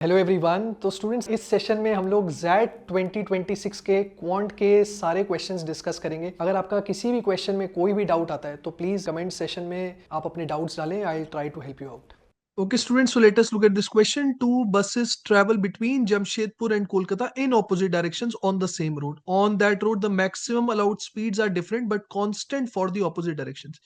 Hello everyone. तो students, इस session में हम लोग जैट 2026 के क्वांट के सारे क्वेश्चंस डिस्कस करेंगे। अगर आपका किसी भी क्वेश्चन में कोई भी डाउट आता है तो प्लीज कमेंट सेशन में आप अपने डाउट्स डालें। I will try to help you out. Okay, students, so let us look at this question. Two buses travel between Jamshedpur and Kolkata in opposite directions on the same road. On that road, the maximum allowed speeds are different but constant for the opposite directions.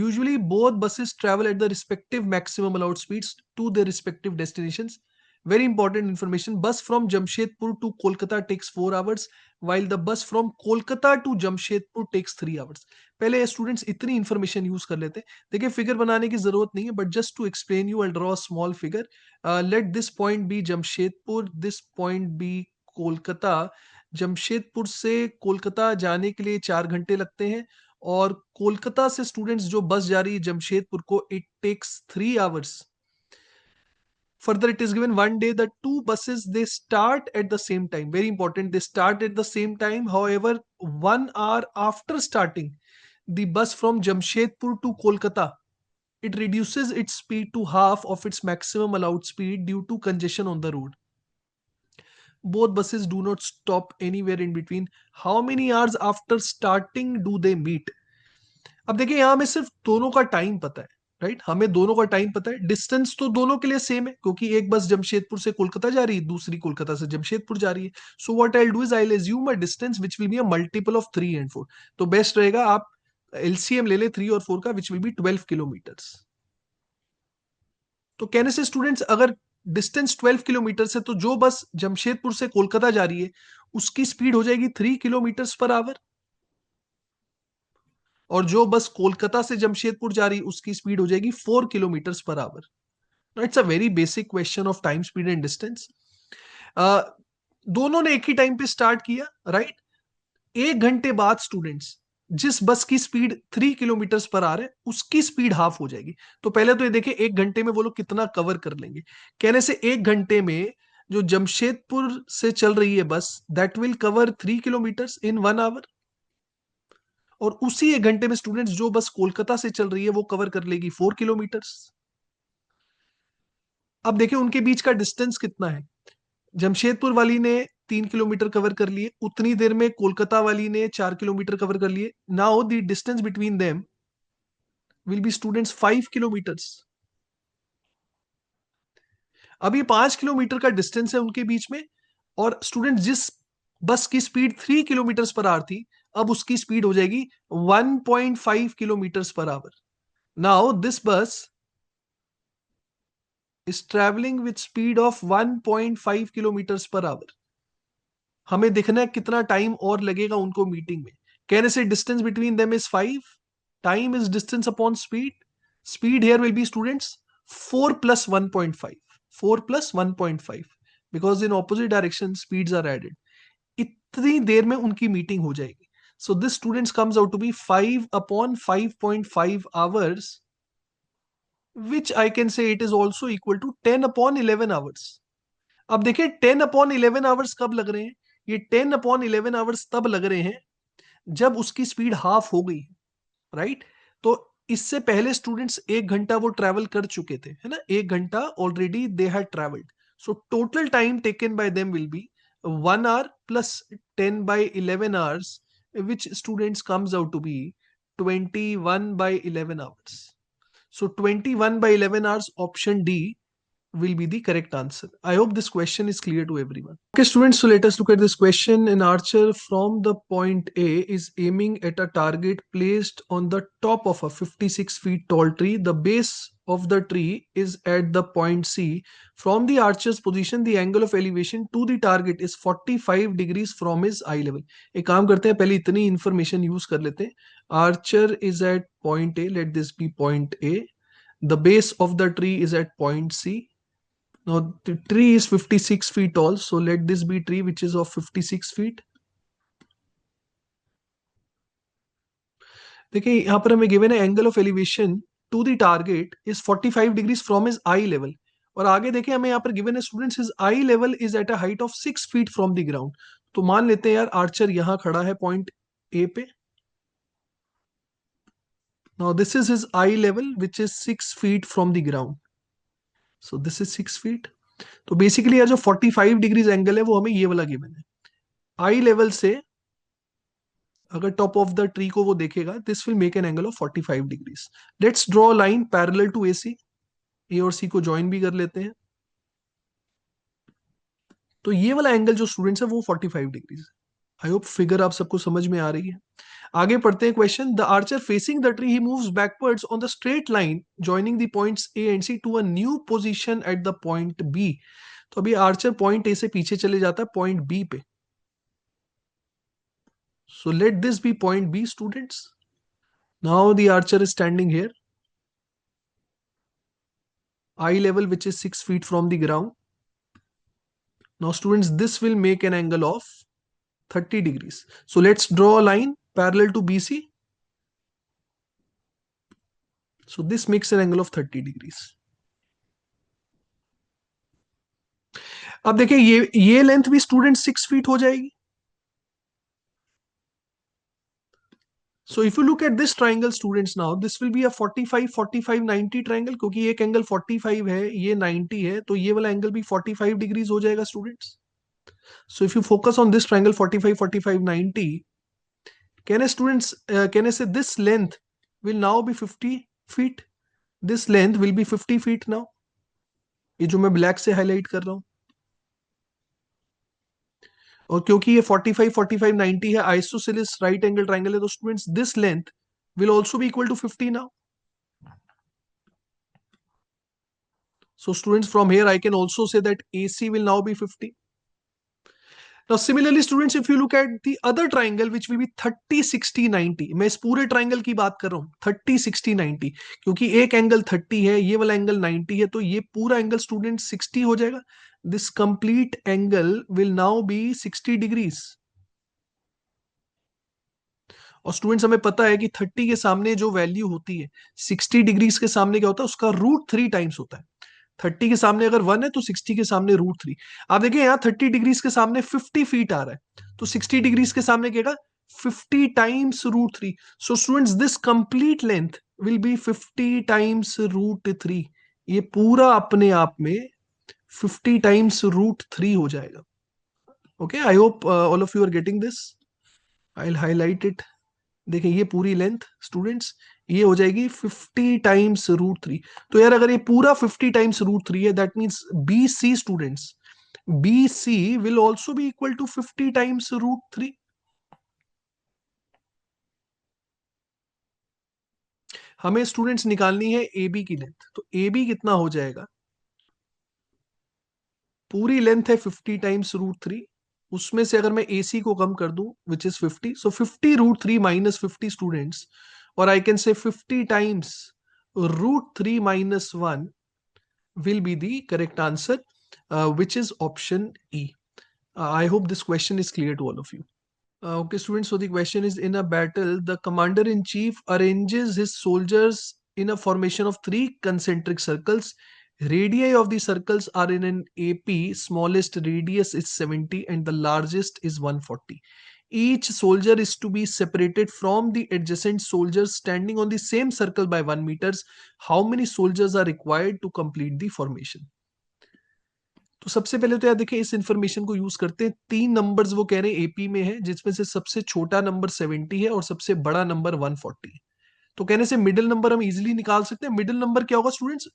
Usually, both buses travel at the respective maximum allowed speeds to their respective destinations. Very important information. Bus from Jamshedpur to Kolkata takes 4 hours, while the bus from Kolkata to Jamshedpur takes 3 hours. पहले students इतनी information use कर लेते हैं। देखिए, figure बनाने की जरूरत नहीं है, but just to explain you I draw small figure. Let this point be Jamshedpur, this point be Kolkata. Jamshedpur से कोलकाता जाने के लिए 4 घंटे लगते हैं, और कोलकाता से स्टूडेंट्स जो बस जा रही है जमशेदपुर को, it takes 3 hours. Further, it is given one day the two buses they start at the same time. Very important. They start at the same time. However, 1 hour after starting, the bus from Jamshedpur to Kolkata, it reduces its speed to half of its maximum allowed speed due to congestion on the road. Both buses do not stop anywhere in between. How many hours after starting do they meet? अब देखिए, यहां हमें सिर्फ दोनों का time पता है, right? हमें दोनों का टाइम पता है। डिस्टेंस तो दोनों के लिए सेम है, क्योंकि एक बस जमशेदपुर से कोलकाता जा रही है, दूसरी कोलकाता से जमशेदपुर जा रही है। So what I will do is I will assume a distance which will be a multiple of 3 and 4। तो बेस्ट रहेगा आप एलसीएम ले ले 3 और 4 का, विच विल बी 12 किलोमीटर्स। तो कहने से स्टूडेंट्स, अगर डिस्टेंस 12 किलोमीटर है, तो जो बस जमशेदपुर से कोलकाता जा रही है उसकी स्पीड हो जाएगी 3 किलोमीटर्स पर आवर, और जो बस कोलकाता से जमशेदपुर जा रही उसकी स्पीड हो जाएगी 4 kilometres per our. It's a very basic question of time, speed and distance. दोनों ने एक ही टाइम पे स्टार्ट किया, राइट? 1 घंटे बाद स्टूडेंट्स, जिस बस की स्पीड 3 किलोमीटर्स पर आवर है उसकी स्पीड हाफ हो जाएगी। तो पहले तो ये देखिए, 1 घंटे में वो लोग कितना कवर कर लेंगे। कहने से 1 घंटे में जो जमशेदपुर से चल रही है bus, that will cover 3 kilometres in 1 hour, और उसी 1 घंटे में स्टूडेंट्स जो बस कोलकाता से चल रही है वो कवर कर लेगी 4 किलोमीटर्स। अब देखिए, उनके बीच का डिस्टेंस कितना है। जमशेदपुर वाली ने 3 किलोमीटर कवर कर लिए, उतनी देर में कोलकाता वाली ने 4 किलोमीटर कवर कर लिए। Now the distance between them will be students 5 kilometres. अब ये 5 किलोमीटर का डिस्टेंस है उनके बीच में, और स्टूडेंट जिस बस की स्पीड 3 किलोमीटर्स पर आवर थी, अब उसकी स्पीड हो जाएगी 1.5 kilometres per hour. Now this बस is traveling with speed of 1.5 kilometers per hour. हमें देखना है कितना टाइम और लगेगा उनको मीटिंग में। कहने से distance between them is 5, time is distance upon speed. Speed here will be students 4 plus 1.5, 4 plus 1.5, because in opposite direction speeds are added. इतनी देर में उनकी मीटिंग हो जाएगी। So this students comes out to be 5/5.5 hours, which I can say it is also equal to 10/11 hours. अब देखिए, 10/11 hours कब लग रहे हैं? ये 10/11 आवर्स तब लग रहे हैं जब उसकी स्पीड हाफ हो गई, राइट? तो इससे पहले स्टूडेंट्स 1 घंटा वो ट्रेवल कर चुके थे, है ना? 1 घंटा already they had travelled. So total time taken by them will be 1 hour plus 10/11 hours, which students comes out to be 21/11 hours. So 21/11 hours, option D will be the correct answer. I hope this question is clear to everyone. Okay, students, so let us look at this question. An archer from the point A is aiming at a target placed on the top of a 56 feet tall tree. The base of the tree is at the point C. From the archer's position, the angle of elevation to the target is 45 degrees from his eye level. एक काम करते हैं, पहले इतनी information use कर लेते हैं। Archer is at point A. Let this be point A. The base of the tree is at point C. Now the tree is 56 feet tall, so let this be tree which is of 56 feet. देखिए, यहाँ पर हमें given है angle of elevation to the target is 45 degrees from his eye level, और आगे देखिए हमें यहाँ पर गिवन है students his eye level is at a height of 6 feet from the ground. तो मान लेते हैं यार, आर्चर यहाँ खड़ा है पॉइंट ए पे। Now this is his eye level which is 6 feet from the ground, so this is 6 feet. तो बेसिकली जो 45 डिग्रीज एंगल है वो हमें ये वाला गिवन है। आई लेवल से अगर टॉप ऑफ द ट्री को वो देखेगा, this will make an angle of 45 degrees. Let's draw line parallel to AC। A और सी को ज्वाइन भी कर लेते हैं। तो ये वाला एंगल जो स्टूडेंट्स है वो 45 डिग्रीज है। आई होप फिगर आप सबको समझ में आ रही है। आगे पढ़ते हैं question. The archer facing the tree he moves backwards on the straight line joining the points A and C to a new position at the point B. तो अभी आर्चर पॉइंट ए से पीछे चले जाता है पॉइंट बी पे। So let this be point B students. Now the archer is standing here, eye level which is 6 feet from the ground. Now students, this will make an angle of 30 degrees. So let's draw a line parallel to BC. So this makes an angle of 30 degrees. अब देखिए ये length भी student 6 feet हो जाएगी। So if you look at this triangle students, now this will be a 45 45 90 triangle, क्योंकि एक angle 45 है, ये 90 है, तो ये वाला एंगल भी 45 डिग्रीज हो जाएगा students. So if you focus on this triangle 45 45 90, can I students can I say this length will now be 50 feet? This length will be 50 feet now. ये जो मैं ब्लैक से हाईलाइट कर रहा हूं, और क्योंकि ये 45 45 90 है, आइसोसेलेस राइट एंगल ट्राइंगल है, तो students this length will also be equal to 50 now. So students, from here I can also say that AC will now be 50. Now similarly students, if you look at the other triangle which will be 30 60 90, मैं इस पूरे triangle की बात कर रहा हूं 30 60 90, क्योंकि एक एंगल 30 है, ये वाला एंगल 90 है, तो ये पूरा एंगल स्टूडेंट 60 हो जाएगा. This complete angle will now be 60 degrees. और स्टूडेंट्स हमें पता है कि 30 के सामने जो वैल्यू होती है 60 डिग्रीज के सामने क्या होता है, उसका रूट 3 टाइम्स होता है. 30 के सामने अगर 1 है तो 60 के सामने रूट 3. आप देखिए यहाँ 30 डिग्रीज के सामने 50 फीट आ रहा है, तो 60 डिग्रीज के सामने क्या 50 times root 3. So students, this complete length will be 50 times root 3. ये पूरा अपने आप में 50 टाइम्स रूट 3 हो जाएगा. Okay, I hope all of you are getting this. I will highlight it. देखिए ये पूरी लेंथ स्टूडेंट्स ये हो जाएगी 50 टाइम्स रूट 3. तो यार अगर ये पूरा 50 टाइम्स रूट 3 है, that means BC students, BC will also be equal to 50 times root 3. हमें स्टूडेंट्स निकालनी है AB की लेंथ. तो AB कितना हो जाएगा, पूरी लेंथ है 50 टाइम्स रूट 3, उसमें से अगर मैं AC को कम कर दूं which is 50, so 50 root 3 minus 50 students, और I can say 50 times root 3 minus 1 will be the correct answer, which is option E. I hope this question is clear to all of you. Okay, students, so the question is, in a battle, the commander-in-chief arranges his soldiers in a formation of 3 concentric circles. Radii of the circles are in an AP. Smallest radius is 70 and the largest is 140. Each soldier is to be separated from the adjacent soldiers standing on the same circle by 1 meters. How many soldiers are required to complete the formation? तो सबसे पहले तो यार देखिए इस information को use करते हैं. 3 नंबर्स वो कह रहे हैं AP में है, जिसमें से सबसे छोटा नंबर 70 है और सबसे बड़ा नंबर 140 है. तो कहने से मिडिल नंबर हम इजीली निकाल सकते हैं. मिडिल नंबर क्या होगा स्टूडेंट्स,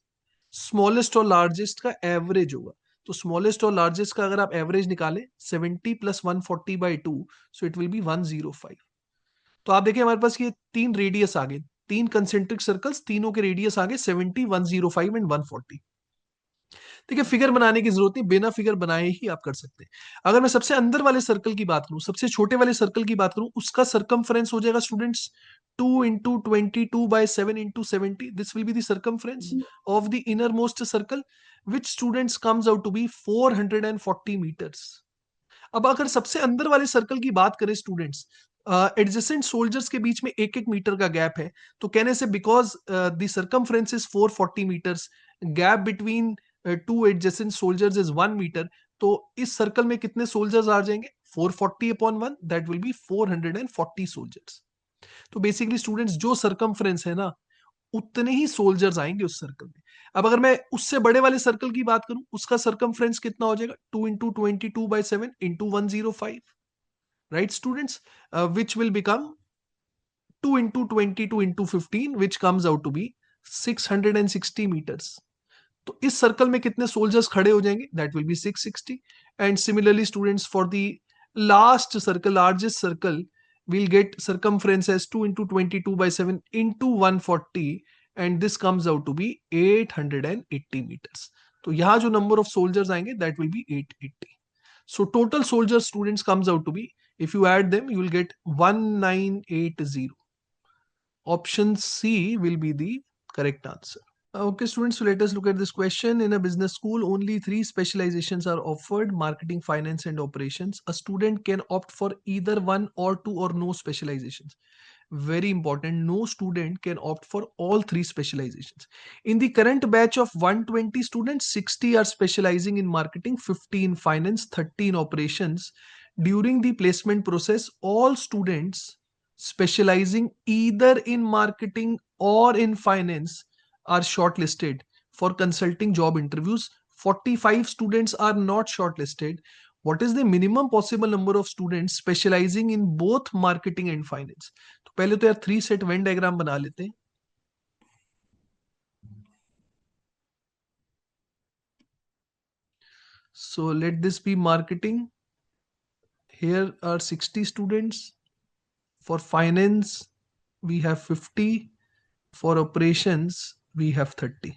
स्मॉलेस्ट और लार्जेस्ट का एवरेज होगा. तो स्मॉलेस्ट और लार्जेस्ट का अगर आप एवरेज निकालें 70 plus 140 by 2, so it will B 105. तो आप देखिए हमारे पास ये 3 रेडियस आ गए, 3 कंसेंट्रिक सर्कल्स, तीनों के रेडियस आ गए 70 105 एंड 140. देखिए फिगर बनाने की जरूरत नहीं, बिना फिगर बनाए ही आप कर सकते हैं. अगर मैं सबसे अंदर वाले सर्कल की बात करूं, सबसे छोटे वाले सर्कल की बात करूं, उसका सरकमफ्रेंस हो जाएगा students 2 into 22 by 7 into 70. This will be the circumference of the inner most circle, which students comes out to be 440 metres. अब अगर सबसे अंदर वाले सर्कल की बात करें स्टूडेंट्स, एडजेसेंट सोल्जर्स के बीच में 1 1 मीटर का गैप है, तो कहने से because the circumference is 440 metres, gap between 2 adjacent soldiers is 1 metre, तो इस सर्कल में कितने सोल्जर्स आ जाएंगे 440 upon 1, that will be 440 soldiers. तो बेसिकली स्टूडेंट्स जो सरकमफ्रेंस है ना, उतने ही सोल्जर्स आएंगे उस सर्कल में। अब अगर मैं उससे बड़े वाले सर्कल की बात करूं, उसका सरकमफ्रेंस कितना हो जाएगा, 2 into 22/7 into 105, right students, which will become 2 into 22 into 15, which comes out to be 660 meters. तो इस सर्कल में कितने सोल्जर्स खड़े हो जाएंगे, that will B 660. And similarly students, for the last circle, largest circle, we'll get circumference as 2 into 22/7 into 140, and this comes out to be 880 meters. तो यहाँ जो number of soldiers आएंगे, that will be 880. So total soldiers, students, comes out to be, if you add them, you will get 1980. Option C will be the correct answer. Okay, students, so let us look at this question. In a business school, only three specializations are offered: marketing, finance, and operations. A student can opt for either one or two or no specializations. Very important, no student can opt for all three specializations. In the current batch of 120 students, 60 are specializing in marketing, 50 in finance, 30 in operations. During the placement process, all students specializing either in marketing or in finance are shortlisted for consulting job interviews. 45 students are not shortlisted. What is the minimum possible number of students specializing in both marketing and finance? तो पहले तो यार 3 set Venn diagram बना लेते हैं. So let this be marketing. Here are 60 students. For finance, we have 50. For operations, we have 30.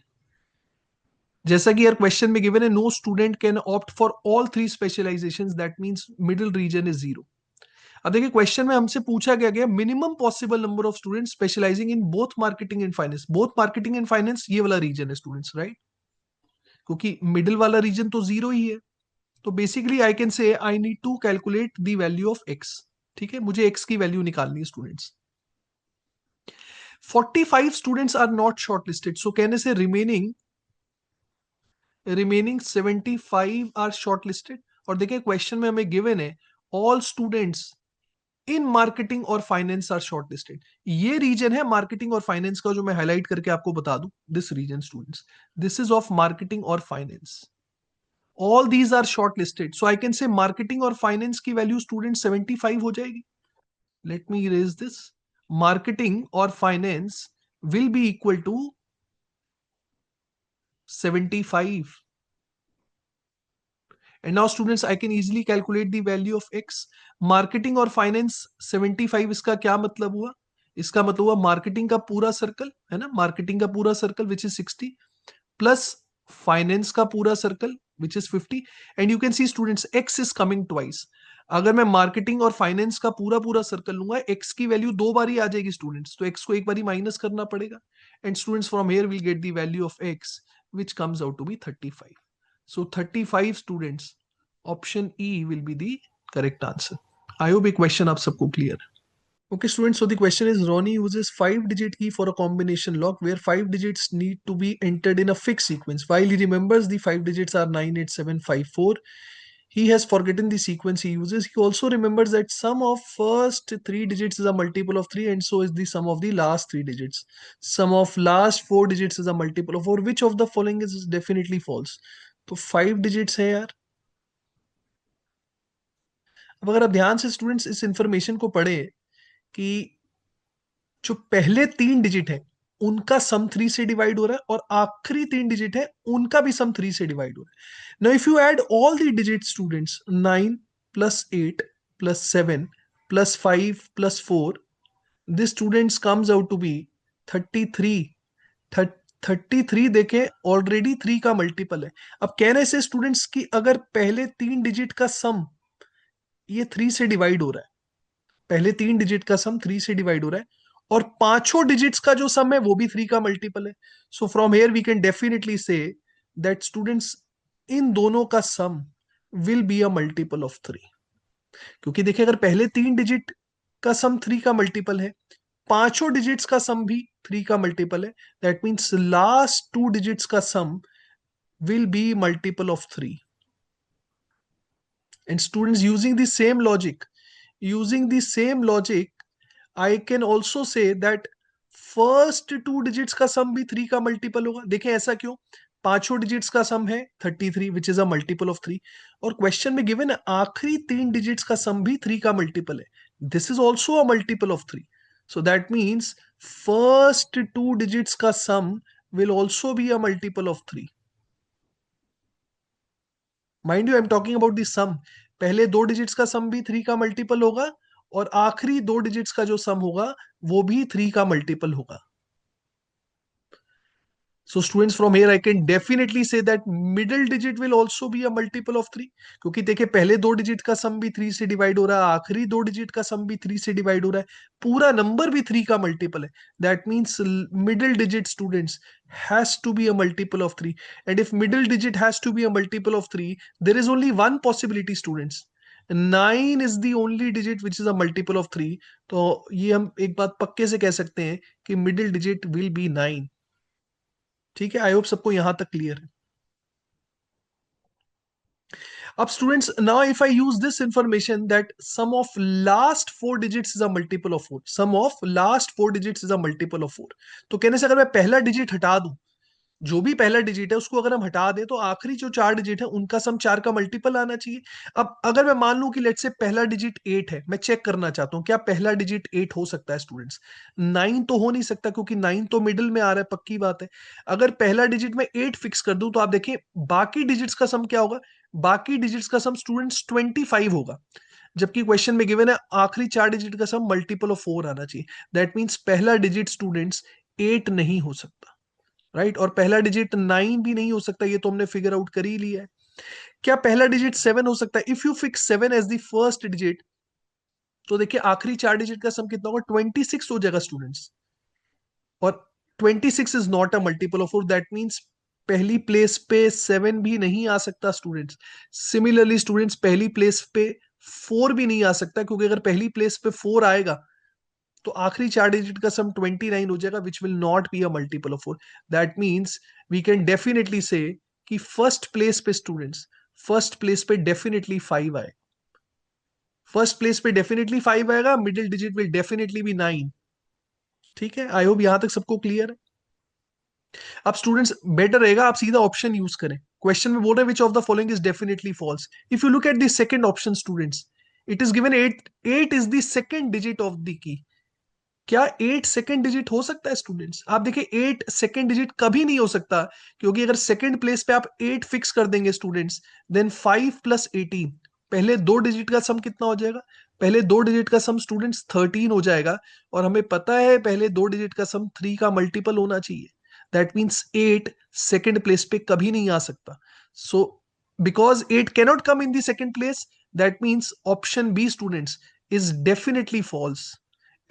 जैसा कि यार क्वेश्चन में गिवन है, no student can opt for all three specialisations, that means middle region is 0. अब देखिए question में हमसे पूछा गया minimum possible number of students specialising in both marketing and finance. Both marketing and finance ये वाला रीजन है स्टूडेंट्स, राइट, क्योंकि मिडिल वाला रीजन तो 0 ही है. तो basically I can say I need to calculate the value of x. ठीक है, मुझे एक्स की वैल्यू निकालनी है students. 45 students are not shortlisted, so कहने से रिमेनिंग 75 आर शॉर्टलिस्टेड. और देखिए क्वेश्चन में हमें गिवन है ऑल स्टूडेंट्स इन मार्केटिंग और फाइनेंस आर शॉर्टलिस्टेड. ये रीजन है मार्केटिंग और फाइनेंस का, जो मैं हाईलाइट करके आपको बता दूं. This region students, this is of marketing और finance. All these are shortlisted, so I can say marketing और फाइनेंस की वैल्यू स्टूडेंट 75 हो जाएगी. Let me erase this. Marketing और finance will be equal to 75. And now students, I can easily calculate the value of x. Marketing और finance 75, इसका क्या मतलब हुआ, इसका मतलब हुआ मार्केटिंग का पूरा सर्कल है ना, मार्केटिंग का पूरा circle which is 60 plus finance का पूरा circle which is 50. And you can see students x is coming twice. अगर मैं मार्केटिंग और फाइनेंस का पूरा पूरा सर्कल लूंगा, x की वैल्यू दो बार ही आ जाएगी स्टूडेंट्स, तो x को एक बार ही माइनस करना पड़ेगा. And students from here will get the value of x which comes out to be 35. So 35 students, option E will be the correct answer. I hope ये question आप सबको clear. Okay students, so the question is Ronnie uses 5-digit key for a combination lock where 5 digits need to be entered in a fixed sequence. While he remembers the 5 digits are 98754, he has forgotten the sequence he uses. He also remembers that sum of first 3 digits is a multiple of 3 and so is the sum of the last 3 digits. Sum of last 4 digits is a multiple of 4. Which of the following is definitely false? तो 5 digits है यार. अब अगर आप ध्यान से students इस information को पढ़े कि जो पहले 3 डिजिट है उनका सम 3 से डिवाइड हो रहा है और आखिरी 3 डिजिट है उनका भी सम 3 से डिवाइड हो रहा है. Now if you add all the digit students, 9 plus 8 plus 7 plus 5 plus 4, this students comes out to be 33. 33 देखें ऑलरेडी 3 का मल्टीपल है. अब कहने से स्टूडेंट्स की अगर पहले 3 डिजिट का सम ये 3 से डिवाइड हो रहा है, पहले 3 डिजिट का सम 3 से डिवाइड हो रहा है और पांचों डिजिट्स का जो सम है वो भी 3 का मल्टीपल है. So from here we can definitely say that students इन दोनों का sum will be a multiple of 3. क्योंकि देखिए अगर पहले 3 डिजिट का सम 3 का मल्टीपल है, पांचों डिजिट्स का सम भी 3 का मल्टीपल है, दैट मीन्स लास्ट 2 डिजिट्स का सम will be multiple of 3. And students, using the same logic, I can also say that first 2 digits का सम भी 3 का मल्टीपल होगा। देखें ऐसा क्यों, पांचों डिजिट्स का सम है 33 विच इज अ मल्टीपल ऑफ 3, और क्वेश्चन में गिवन है आखिरी 3 डिजिट्स का सम भी 3 का मल्टीपल है, this is also a multiple of 3। So that means first 2 digits का sum will also be a multiple of 3। Mind you I am talking about the sum, पहले 2 डिजिट्स का सम भी 3 का मल्टीपल होगा, और आखिरी 2 डिजिट्स का जो सम होगा वो भी 3 का मल्टीपल होगा। So students, from here I can definitely say that middle digit will also be a multiple of 3, क्योंकि देखिए पहले 2 डिजिट का सम भी 3 से डिवाइड हो रहा है, आखिरी 2 डिजिट का सम भी 3 से डिवाइड हो रहा है, पूरा नंबर भी 3 का मल्टीपल है। That means middle digit students has to be a multiple of 3, and if middle digit has to be a multiple of 3, there is only one possibility students, 9 is the only digit which is a multiple of 3। तो ये हम एक बात पक्के से कह सकते हैं कि मिडिल डिजिट विल बी 9। ठीक है, आई होप सबको यहां तक क्लियर है। अब students, now if I use this information that sum of last 4 digits is a multiple of 4, sum of last 4 digits is a multiple of 4, तो कहने से अगर मैं पहला डिजिट हटा दूं, जो भी पहला डिजिट है उसको अगर हम हटा दें, तो आखिरी जो 4 डिजिट है उनका सम 4 का मल्टीपल आना चाहिए। अब अगर मैं मान लूं कि लेट से पहला डिजिट 8 है, मैं चेक करना चाहता हूं क्या पहला डिजिट 8 हो सकता है स्टूडेंट्स। 9 तो हो नहीं सकता, क्योंकि 9 तो मिडिल में आ रहा है, पक्की बात है। अगर पहला डिजिट में 8 फिक्स कर दूं, तो आप देखें बाकी डिजिट्स का सम क्या होगा, बाकी डिजिट्स का सम स्टूडेंट्स 25 होगा, जबकि क्वेश्चन में गिवन है आखिरी 4 डिजिट का सम मल्टीपल ऑफ 4 आना चाहिए। दैट मीन्स पहला डिजिट स्टूडेंट्स 8 नहीं हो सकता, राइट। और पहला डिजिट 9 भी नहीं हो सकता, ये तो हमने फिगर आउट कर ही लिया है। क्या पहला डिजिट 7 हो सकता है? If you fix 7 as the first digit, तो देखिए आखिरी 4 डिजिट का सम कितना होगा, 26 हो जाएगा स्टूडेंट्स, और 26 is not a multiple of 4। That means पहली प्लेस पे 7 भी नहीं आ सकता स्टूडेंट्स। सिमिलरली स्टूडेंट्स, पहली प्लेस पे 4 भी नहीं आ सकता, क्योंकि अगर पहली प्लेस पे 4 आएगा तो आखिरी 4 डिजिट का सम 29 हो जाएगा, which will not be a multiple of 4। That means we can definitely say कि फर्स्ट प्लेस पे स्टूडेंट्स, फर्स्ट प्लेस पे डेफिनेटली 5 आए, फर्स्ट प्लेस पे डेफिनेटली 5 आएगा, middle digit will definitely be 9। ठीक है, आई होप यहां तक सबको क्लियर है। अब स्टूडेंट्स बेटर रहेगा आप सीधा ऑप्शन यूज करें। क्वेश्चन में बोल रहे हैं which of the following is definitely false. If you look at the second option students, it is given 8, 8 is the second digit of the key. क्या 8 सेकंड डिजिट हो सकता है स्टूडेंट्स? आप देखिए 8 सेकंड डिजिट कभी नहीं हो सकता, क्योंकि अगर सेकंड प्लेस पे आप 8 फिक्स कर देंगे स्टूडेंट्स, देन 5 प्लस 18, पहले 2 डिजिट का सम कितना हो जाएगा, पहले 2 डिजिट का सम स्टूडेंट्स 13 हो जाएगा, और हमें पता है पहले 2 डिजिट का सम 3 का मल्टीपल होना चाहिए। दैट मीन्स 8 सेकंड प्लेस पे कभी नहीं आ सकता। So because 8 cannot come in the second place, that means option B students is definitely false,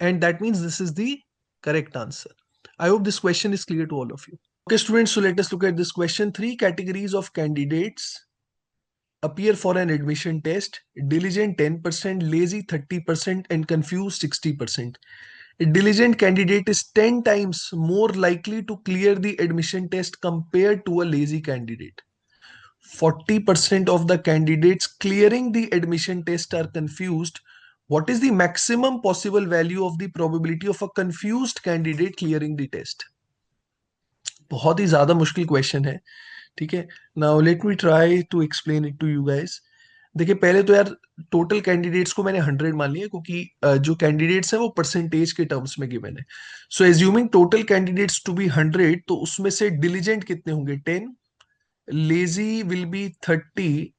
and that means this is the correct answer. I hope this question is clear to all of you. Okay students, so let us look at this question. 3 categories of candidates appear for an admission test: diligent 10%, lazy 30%, and confused 60%. A diligent candidate is 10 times more likely to clear the admission test compared to a lazy candidate. 40% of the candidates clearing the admission test are confused. What is the maximum possible value of the probability of a confused candidate clearing the test? बहुत ही ज्यादा मुश्किल question है। ठीक है, now let me try to explain it to you guys. देखिए पहले तो यार टोटल कैंडिडेट्स को मैंने 100 मान लिया, क्योंकि जो कैंडिडेट्स हैं वो परसेंटेज के टर्म्स में गिवन है। So assuming total candidates to be 100, तो उसमें से डिलीजेंट कितने होंगे 10, lazy will be 30,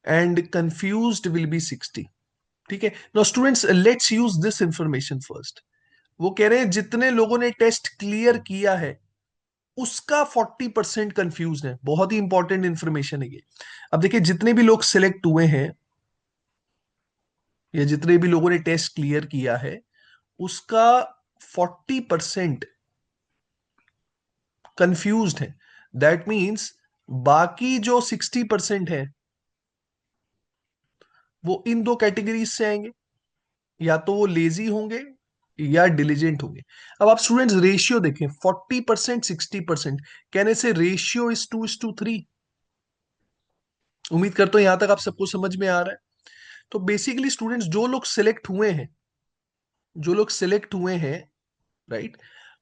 and confused will be 60। ठीक है, now students let's use this information first. वो कह रहे हैं जितने लोगों ने टेस्ट क्लियर किया है उसका 40% कंफ्यूज है। बहुत ही इंपॉर्टेंट इंफॉर्मेशन है ये। अब देखिए जितने भी लोग सिलेक्ट हुए हैं, या जितने भी लोगों ने टेस्ट क्लियर किया है, उसका 40% कंफ्यूज है। दैट मीन्स बाकी जो 60% है वो इन दो कैटेगरीज से आएंगे, या तो वो लेजी होंगे या डिलीजेंट होंगे। अब आप स्टूडेंट्स रेशियो देखें, 40% 60%, कहने से रेशियो इज 2:3। उम्मीद करता हूं यहां तक आप सबको समझ में आ रहा है। तो बेसिकली स्टूडेंट्स जो लोग सिलेक्ट हुए हैं, जो लोग सिलेक्ट हुए हैं, राइट,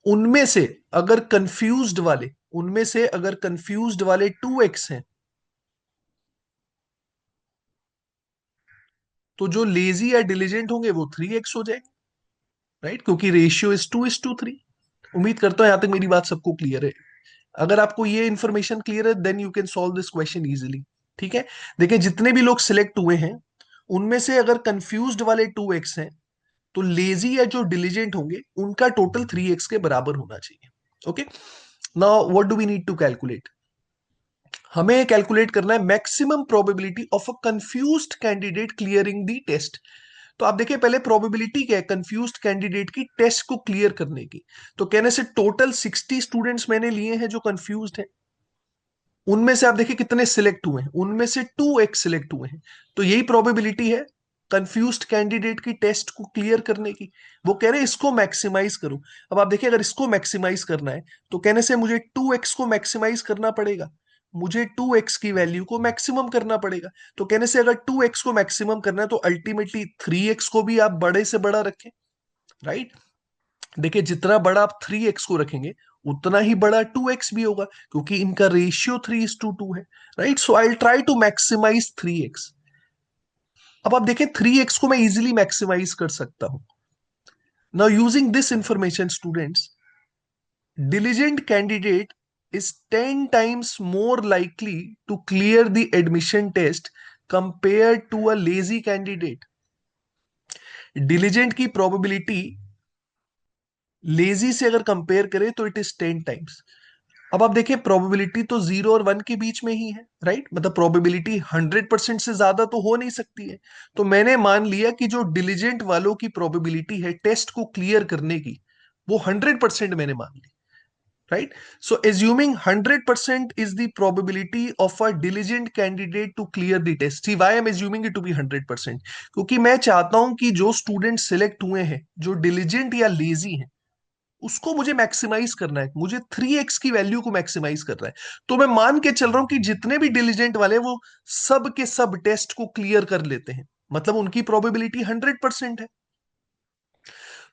उनमें से अगर कंफ्यूज्ड वाले 2x हैं, तो जो लेजी या डिलीजेंट होंगे वो 3x हो जाएंगे, राइट, क्योंकि रेशियो इज 2:3। उम्मीद करता हूं यहां तक मेरी बात सबको क्लियर है। अगर आपको ये इंफॉर्मेशन क्लियर है then you can solve this question easily. ठीक है, देखिए जितने भी लोग सिलेक्ट हुए हैं उनमें से अगर कंफ्यूज्ड वाले 2x हैं, तो लेजी या जो डिलीजेंट होंगे उनका टोटल 3x के बराबर होना चाहिए। Okay, now what do we need to calculate? हमें कैलकुलेट करना है maximum probability of a confused candidate clearing the test. तो आप देखिए पहले प्रोबेबिलिटी क्या है कंफ्यूज्ड कैंडिडेट की टेस्ट को क्लियर करने की। तो कहने से टोटल 60 स्टूडेंट्स मैंने लिए हैं जो कंफ्यूज्ड हैं, उनमें से आप देखिए कितने सिलेक्ट हुए हैं, उनमें से 2x सिलेक्ट हुए हैं। तो यही प्रोबेबिलिटी है कंफ्यूज्ड कैंडिडेट की टेस्ट को क्लियर करने की। वो कह रहे हैं इसको मैक्सिमाइज करो। अब आप देखिए अगर इसको मैक्सिमाइज करना है तो कहने से मुझे 2x को मैक्सिमाइज करना पड़ेगा, मुझे 2x की वैल्यू को मैक्सिमम करना पड़ेगा। तो कहने से अगर 2x को मैक्सिमम करना है तो अल्टीमेटली 3x को भी आप बड़े से बड़ा रखें, राइट। देखिए जितना बड़ा आप 3x को रखेंगे उतना ही बड़ा 2x भी होगा, क्योंकि इनका रेशियो 3:2 है, right. So I try to maximise 3x। अब आप देखें 3x को मैं इजीली मैक्सिमाइज कर सकता हूं। Now using this information students, diligent candidate is 10 times more likely to clear the admission test compared to a lazy candidate. diligent की probability lazy से अगर कंपेयर करें तो इट इज 10 टाइम्स। अब आप देखिए प्रोबेबिलिटी तो 0 और 1 के बीच में ही है, राइट, मतलब प्रोबेबिलिटी 100% से ज्यादा तो हो नहीं सकती है। तो मैंने मान लिया कि जो डिलीजेंट वालों की प्रोबेबिलिटी है टेस्ट को क्लियर करने की वो 100% मैंने मान ली, right. So assuming 100% is the probability of a diligent candidate to clear the test. See why am assuming it to be 100%, क्योंकि मैं चाहता हूं कि जो स्टूडेंट सिलेक्ट हुए हैं जो डिलीजेंट या लेजी हैं उसको मुझे मैक्सिमाइज करना है, मुझे 3x की वैल्यू को मैक्सिमाइज करना है। तो मैं मान के चल रहा हूं कि जितने भी डिलीजेंट वाले हैं वो सब के सब टेस्ट को क्लियर कर लेते हैं, मतलब उनकी प्रोबेबिलिटी 100% है।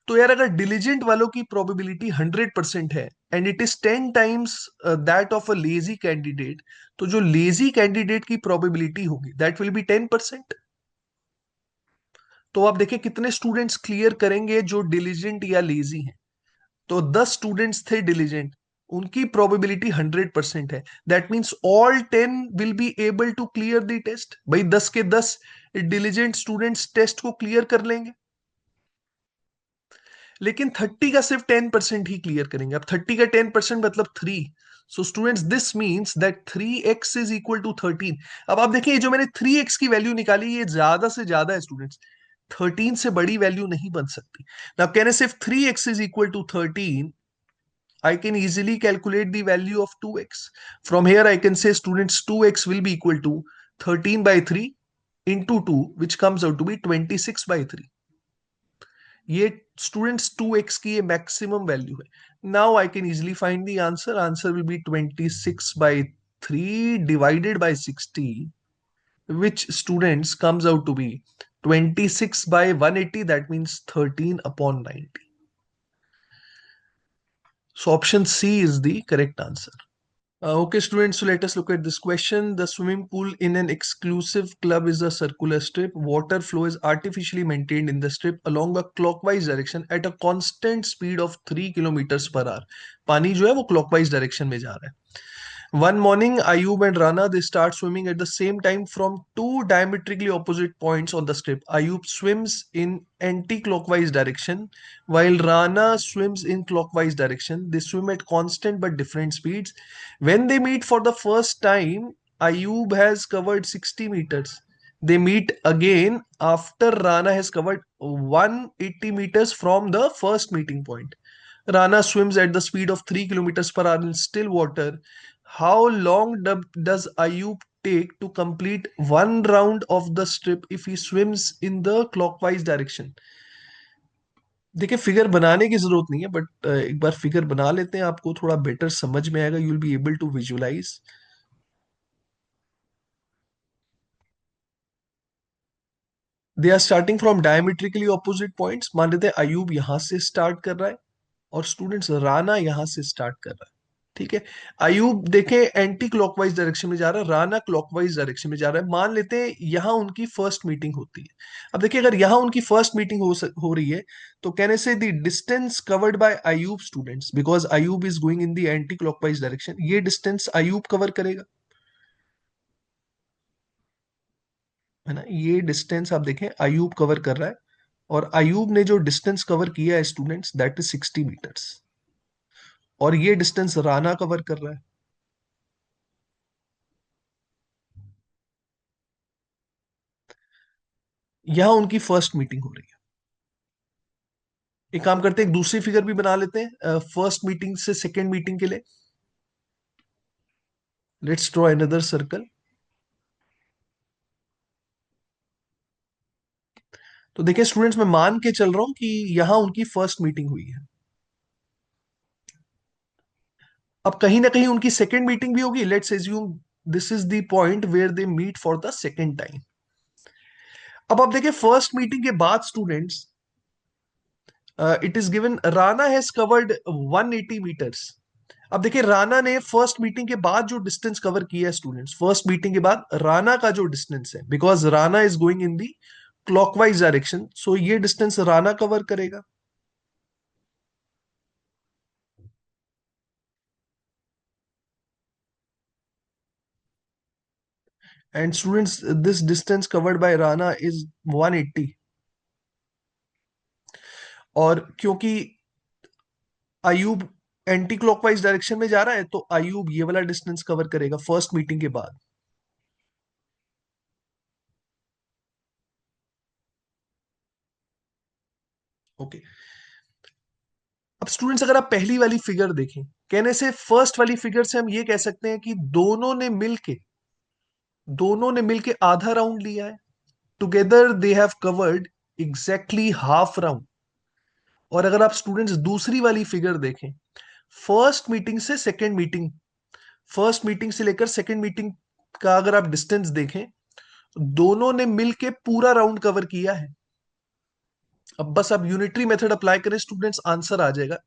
तो यार अगर डिलीजेंट वालों की प्रोबेबिलिटी 100% है and it is 10 times that of a lazy candidate, तो जो लेजी कैंडिडेट की प्रोबेबिलिटी होगी दैट विल बी 10%। तो आप देखिए कितने स्टूडेंट्स क्लियर करेंगे जो डिलीजेंट या लेजी हैं। तो 10 स्टूडेंट्स थे डिलीजेंट, उनकी प्रोबेबिलिटी 100% है, that means all 10 will be able to clear the test. भाई 10 के 10 डिलीजेंट स्टूडेंट्स टेस्ट को क्लियर कर लेंगे, लेकिन 30 का सिर्फ 10% ही क्लियर करेंगे। अब 30 का 10% मतलब 3। So students this means that 3x is equal to 13। अब आप देखिए जो मैंने 3x की वैल्यू निकाली ये ज्यादा से ज्यादा है स्टूडेंट्स, 13 से बड़ी वैल्यू नहीं बन सकती ना। कहने सिर्फ 3x is equal to 13, I can easily calculate the value of 2x. From here, I can say students 2x will be equal to 13 by 3 into 2, which comes out to be 26 by 3. ये students 2x की ये maximum value है. Now I can easily find the answer. Answer will be 26 by 3 divided by 60, which students comes out to be 26 by 180. That means 13 upon 90. So option C is the correct answer. Okay, students, so let us look at this question. The swimming pool in an exclusive club is a circular strip. Water flow is artificially maintained in the strip along a clockwise direction at a constant speed of 3 kilometers per hour. पानी जो है वो clockwise direction में जा रहा है. One morning, Ayub and Rana they start swimming at the same time from two diametrically opposite points on the strip. Ayub swims in anti-clockwise direction, while Rana swims in clockwise direction. They swim at constant but different speeds. When they meet for the first time, Ayub has covered 60 meters. They meet again after Rana has covered 180 meters from the first meeting point. Rana swims at the speed of 3 kilometers per hour in still water. How long does Ayub take to complete one round of the strip if he swims in the clockwise direction? देखिए figure बनाने की जरूरत नहीं है, but एक बार figure बना लेते हैं आपको थोड़ा बेटर समझ में आएगा, you will be able to visualise. They are starting from diametrically opposite points. मान लेते हैं अयूब यहां से स्टार्ट कर रहा है और स्टूडेंट्स राना यहां से स्टार्ट कर रहा है। ठीक है, अयूब देखें एंटी क्लॉकवाइज डायरेक्शन में जा रहा है, राना क्लॉकवाइज डायरेक्शन में जा रहा है। मान लेते हैं यहां उनकी फर्स्ट मीटिंग होती है। अब देखिए अगर यहां उनकी फर्स्ट मीटिंग हो रही है तो कहने से the distance covered bye Ayub students, because Ayub is going in the anti clockwise direction, ये डिस्टेंस अयूब कवर करेगा, है ना। ये डिस्टेंस आप देखें अयूब कवर कर रहा है, और अयूब ने जो डिस्टेंस कवर किया है स्टूडेंट्स दैट इज 60 मीटर्स, और ये डिस्टेंस राना कवर कर रहा है। यहां उनकी फर्स्ट मीटिंग हो रही है। एक काम करते हैं, एक दूसरी फिगर भी बना लेते हैं फर्स्ट मीटिंग से सेकेंड मीटिंग के लिए। Let's draw another circle. तो देखिए स्टूडेंट्स, मैं मान के चल रहा हूं कि यहां उनकी फर्स्ट मीटिंग हुई है। अब कहीं ना कहीं उनकी सेकेंड मीटिंग भी होगी। Let's assume this is the point where they meet for the second time. अब आप देखिए फर्स्ट मीटिंग के बाद students, it is given Rana has covered 180 metres. अब देखिए राणा ने फर्स्ट मीटिंग के बाद जो डिस्टेंस कवर किया है स्टूडेंट्स, फर्स्ट मीटिंग के बाद राणा का जो डिस्टेंस है, because Rana is going in the clockwise direction, so ये डिस्टेंस राणा कवर करेगा। And students this distance covered by Rana is 180। और क्योंकि अयूब एंटी क्लॉकवाइज डायरेक्शन में जा रहा है, तो अयूब ये वाला डिस्टेंस कवर करेगा फर्स्ट मीटिंग के बाद। ओके। अब स्टूडेंट्स अगर आप पहली वाली फिगर देखें, कहने से फर्स्ट वाली फिगर से हम ये कह सकते हैं कि दोनों ने मिलके आधा राउंड लिया है। Together they have covered exactly half round. और अगर आप स्टूडेंट्स दूसरी वाली फिगर देखें, फर्स्ट मीटिंग से सेकेंड मीटिंग, फर्स्ट मीटिंग से लेकर सेकेंड मीटिंग का अगर आप डिस्टेंस देखें, दोनों ने मिलके पूरा राउंड कवर किया है। अब बस आप यूनिटरी मेथड अप्लाई करें स्टूडेंट्स, आंसर आ जाएगा।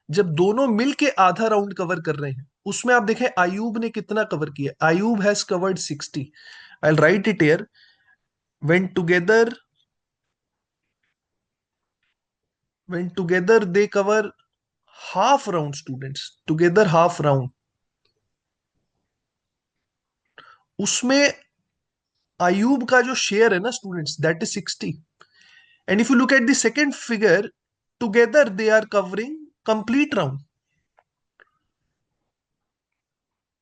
जब दोनों मिलके आधा राउंड कवर कर रहे हैं, उसमें आप देखें अयूब ने कितना कवर किया। Ayub has covered 60। I right it here, when together when together they cover half round, students together half round, उसमें अयूब का जो शेयर है ना students that is 60। And if you look at the second figure, together they are covering complete round,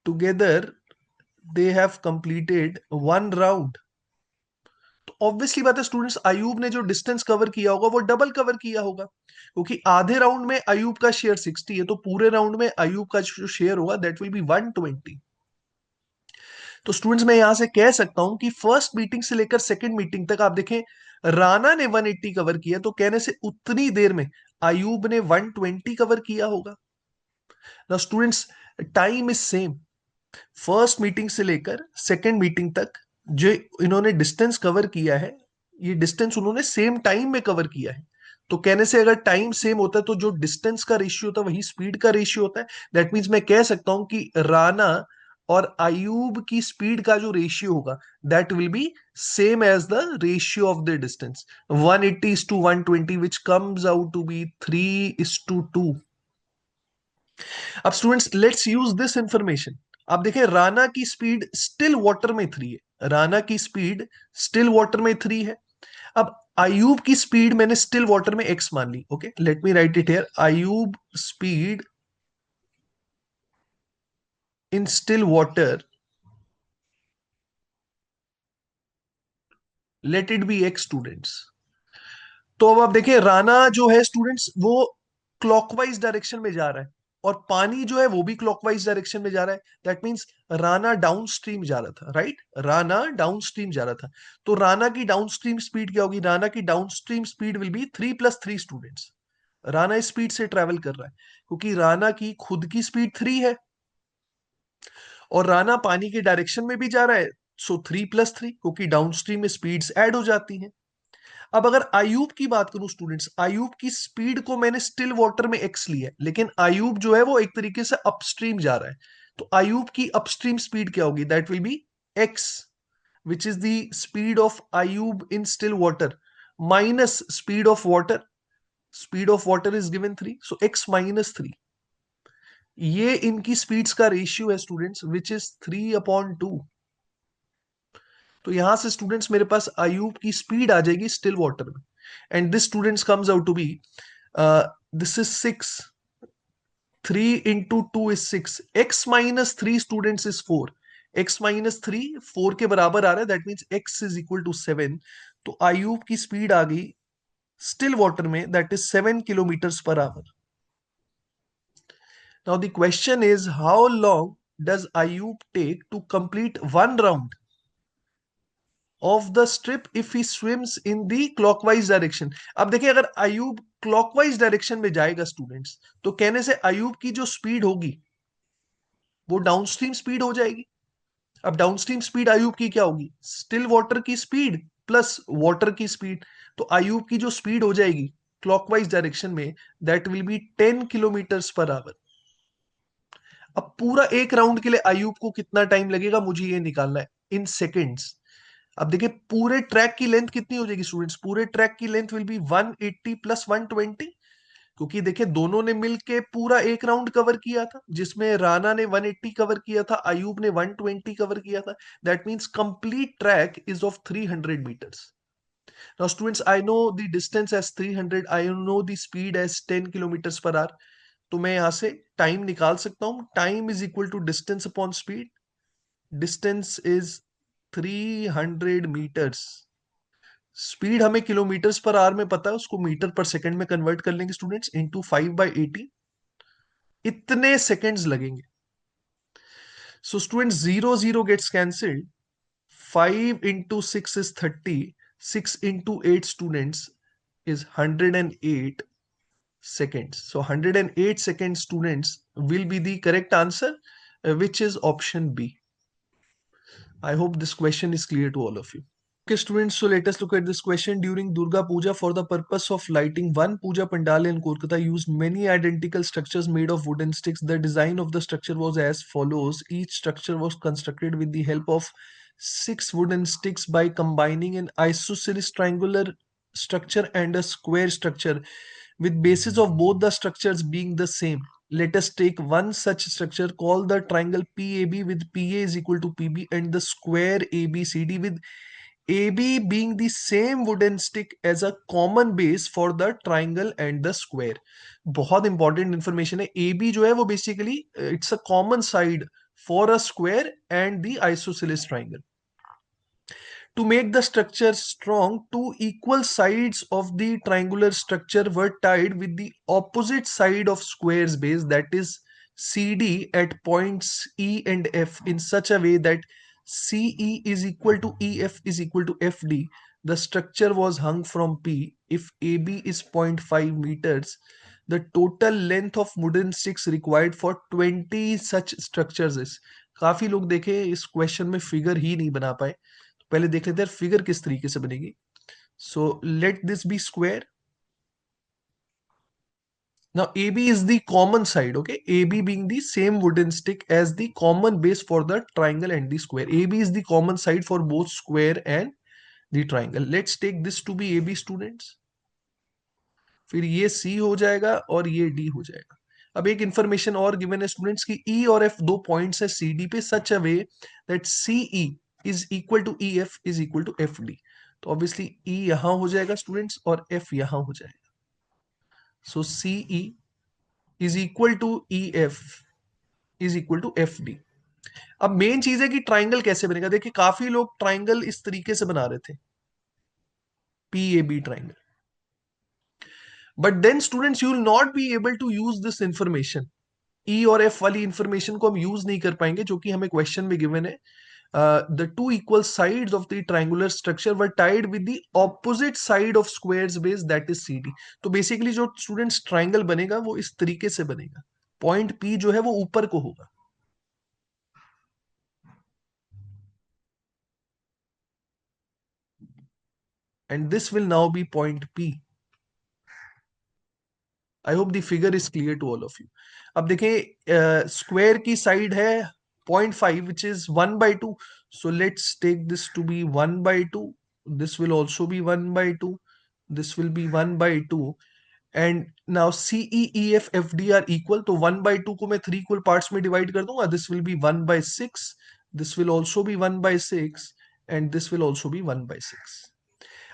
together they have completed one round. तो obviously बात है students, Ayub ने जो डिस्टेंस कवर किया होगा वो डबल कवर किया होगा, क्योंकि आधे राउंड में अयूब का शेयर 60 है, तो पूरे राउंड में अयूब का जो शेयर होगा दैट विल बी 120। तो स्टूडेंट्स मैं यहां से कह सकता हूं कि फर्स्ट मीटिंग से लेकर सेकंड मीटिंग तक आप देखें राणा ने 180 कवर किया, तो कहने से उतनी देर में अयूब ने 120 कवर किया होगा ना। Students time is same, first meeting से लेकर सेकंड मीटिंग तक जो इन्होंने डिस्टेंस कवर किया है, ये डिस्टेंस उन्होंने सेम टाइम में कवर किया है। तो कहने से अगर टाइम सेम होता है तो जो डिस्टेंस का रेशियो होता है वही स्पीड का रेशियो होता है। दैट मीन्स मैं कह सकता हूं कि राणा और अयूब की स्पीड का जो रेशियो होगा that will be same as the ratio of the distance, 180:120, which comes out to be 3:2। अब students let's use this information. आप देखें राणा की स्पीड स्टिल वाटर में 3 है, राणा की स्पीड स्टिल वाटर में 3 है। अब अयूब की स्पीड मैंने स्टिल वाटर में x मान ली। Okay, let me write it here, Ayub speed in still water, let it be x students. तो अब आप देखिए राणा जो है स्टूडेंट्स वो क्लॉकवाइज डायरेक्शन में जा रहा है, और पानी जो है वो भी क्लॉकवाइज डायरेक्शन में जा रहा है। That means Rana down stream जा रहा था, राइट, राणा डाउन स्ट्रीम जा रहा था। तो राणा की डाउन स्ट्रीम स्पीड क्या होगी, राणा की down stream speed will be 3+3 students. Rana इस स्पीड से ट्रेवल कर रहा है क्योंकि राणा की खुद की स्पीड 3 है, और राणा पानी के डायरेक्शन में भी जा रहा है, सो 3+3, क्योंकि डाउन स्ट्रीम में स्पीड्स ऐड हो जाती हैं। अब अगर आयूब की बात करूं स्टूडेंट्स, आयूब की स्पीड को मैंने स्टिल वाटर में एक्स लिया है, लेकिन आयूब जो है वो एक तरीके से अपस्ट्रीम जा रहा है, तो आयूब की अपस्ट्रीम स्पीड क्या होगी? That will B x, which is the speed of Ayub in still water minus speed of water. Speed of water is given 3, so x minus 3. ये इनकी स्पीड्स का रेशियो है स्टूडेंट्स, विच इज 3/2. तो यहां से students मेरे पास आयूब की speed आ जाएगी स्टिल वाटर में, and this students comes out to be, this is 6, 3 into 2 is 6, x minus 3 students is 4, x minus 3 4 के बराबर आ रहा है, that means x is equal to 7. तो आयूब की स्पीड आ गई स्टिल वाटर में, that is 7 kilometres per hour. Now the question is how long does Ayub take to complete one round of the strip if he swims in the clockwise direction. अब देखिए, अगर Ayub clockwise direction में जाएगा students, तो कहने से आयूब की जो स्पीड होगी वो डाउनस्ट्रीम स्पीड हो जाएगी. अब डाउनस्ट्रीम स्पीड आयूब की क्या होगी? स्टिल वाटर की स्पीड प्लस वाटर की स्पीड. तो आयूब की जो स्पीड हो जाएगी क्लॉकवाइज डायरेक्शन में, that will B 10 kilometres per our. अब पूरा एक राउंड के लिए आयूब को कितना टाइम लगेगा मुझे ये निकालना है इन सेकेंड्स. अब देखिए, पूरे ट्रैक की लेंथ कितनी हो जाएगी स्टूडेंट्स? पूरे ट्रैक की लेंथ विल बी 180 प्लस 120, क्योंकि देखिए दोनों ने मिलके पूरा एक राउंड कवर किया था, जिसमें राणा ने 180 कवर किया था, आयूब ने 120 कवर किया था. That means complete track is of 300 meters. Now students, I know the distance as 300, I know the speed as 10 kilometres per hour. तो मैं यहां से टाइम निकाल सकता हूं. Time is equal to distance upon speed. Distance is 300 meters. Speed हमें kilometres per hour में पता है, उसको मीटर पर सेकंड में कन्वर्ट कर लेंगे स्टूडेंट्स, इंटू 5/80. इतने सेकंड्स लगेंगे. So student 0 0 gets cancelled. 5 into 6 is 30. 6 into 8 students is 108 seconds. So 108 seconds students will be the correct answer, which is option B. I hope this question is clear to all of you. Okay, students, so let us look at this question. During Durga Puja, for the purpose of lighting one puja pandal in Kolkata, used many identical structures made of wooden sticks. The design of the structure was as follows. Each structure was constructed with the help of 6 wooden sticks by combining an isosceles triangular structure and a square structure, with bases of both the structures being the same. Let us take one such structure, call the triangle PAB, with PA is equal to PB, and the square ABCD, with AB being the same wooden stick as a common base for the triangle and the square. बहुत important information है. AB जो है वो basically it's a common side for a square and the isosceles triangle. To make the structure strong, two equal sides of the triangular structure were tied with the opposite side of square's base, that is CD, at points E and F in such a way that CE is equal to EF is equal to FD. The structure was hung from P. If AB is 0.5 meters, the total length of wooden sticks required for 20 such structures is. काफी लोग देखे इस question में figure ही नहीं बना पाए. पहले देख लेते हैं फिगर किस तरीके से बनेगी. So let this be square. Now AB is the common side, okay? AB being the same wooden stick as the common base for the triangle and the square. AB is the common side for both square and the triangle. Let's take this to be AB students. फिर ये C हो जाएगा और ये D हो जाएगा. अब एक इंफॉर्मेशन और गिवन है स्टूडेंट्स की E और F दो पॉइंट्स है CD पे, such a way that CE is equal to EF is equal to FD. तो ऑब्वियसली E यहां हो जाएगा स्टूडेंट्स और F यहां हो जाएगा. So CE is equal to EF is equal to FD. अब मेन चीज है कि ट्राइंगल कैसे बनेगा. देखिए काफी लोग ट्राइंगल इस तरीके से बना रहे थे, PAB triangle. But then students you will not be able to use this information. E और एफ वाली इंफॉर्मेशन को हम यूज नहीं कर पाएंगे, जो कि हमें क्वेश्चन में गिवन है. The two equal sides of the triangular structure were tied with the opposite side of squares base, that is CD. तो बेसिकली जो स्टूडेंट्स ट्राइंगल बनेगा वो इस तरीके से बनेगा. पॉइंट P जो है वो ऊपर को होगा. and this will now be point P. I hope the figure is clear to all of you. अब देखें स्क्वायर की साइड है 0.5 which is 1/2. So let's take this to be 1/2. This will also be 1/2. This will be 1/2. And now CEEF FD are equal. तो 1/2 को मैं 3 equal parts में divide कर दूंगा. This will B 1/6. This will also B 1/6 and this will also B 1/6.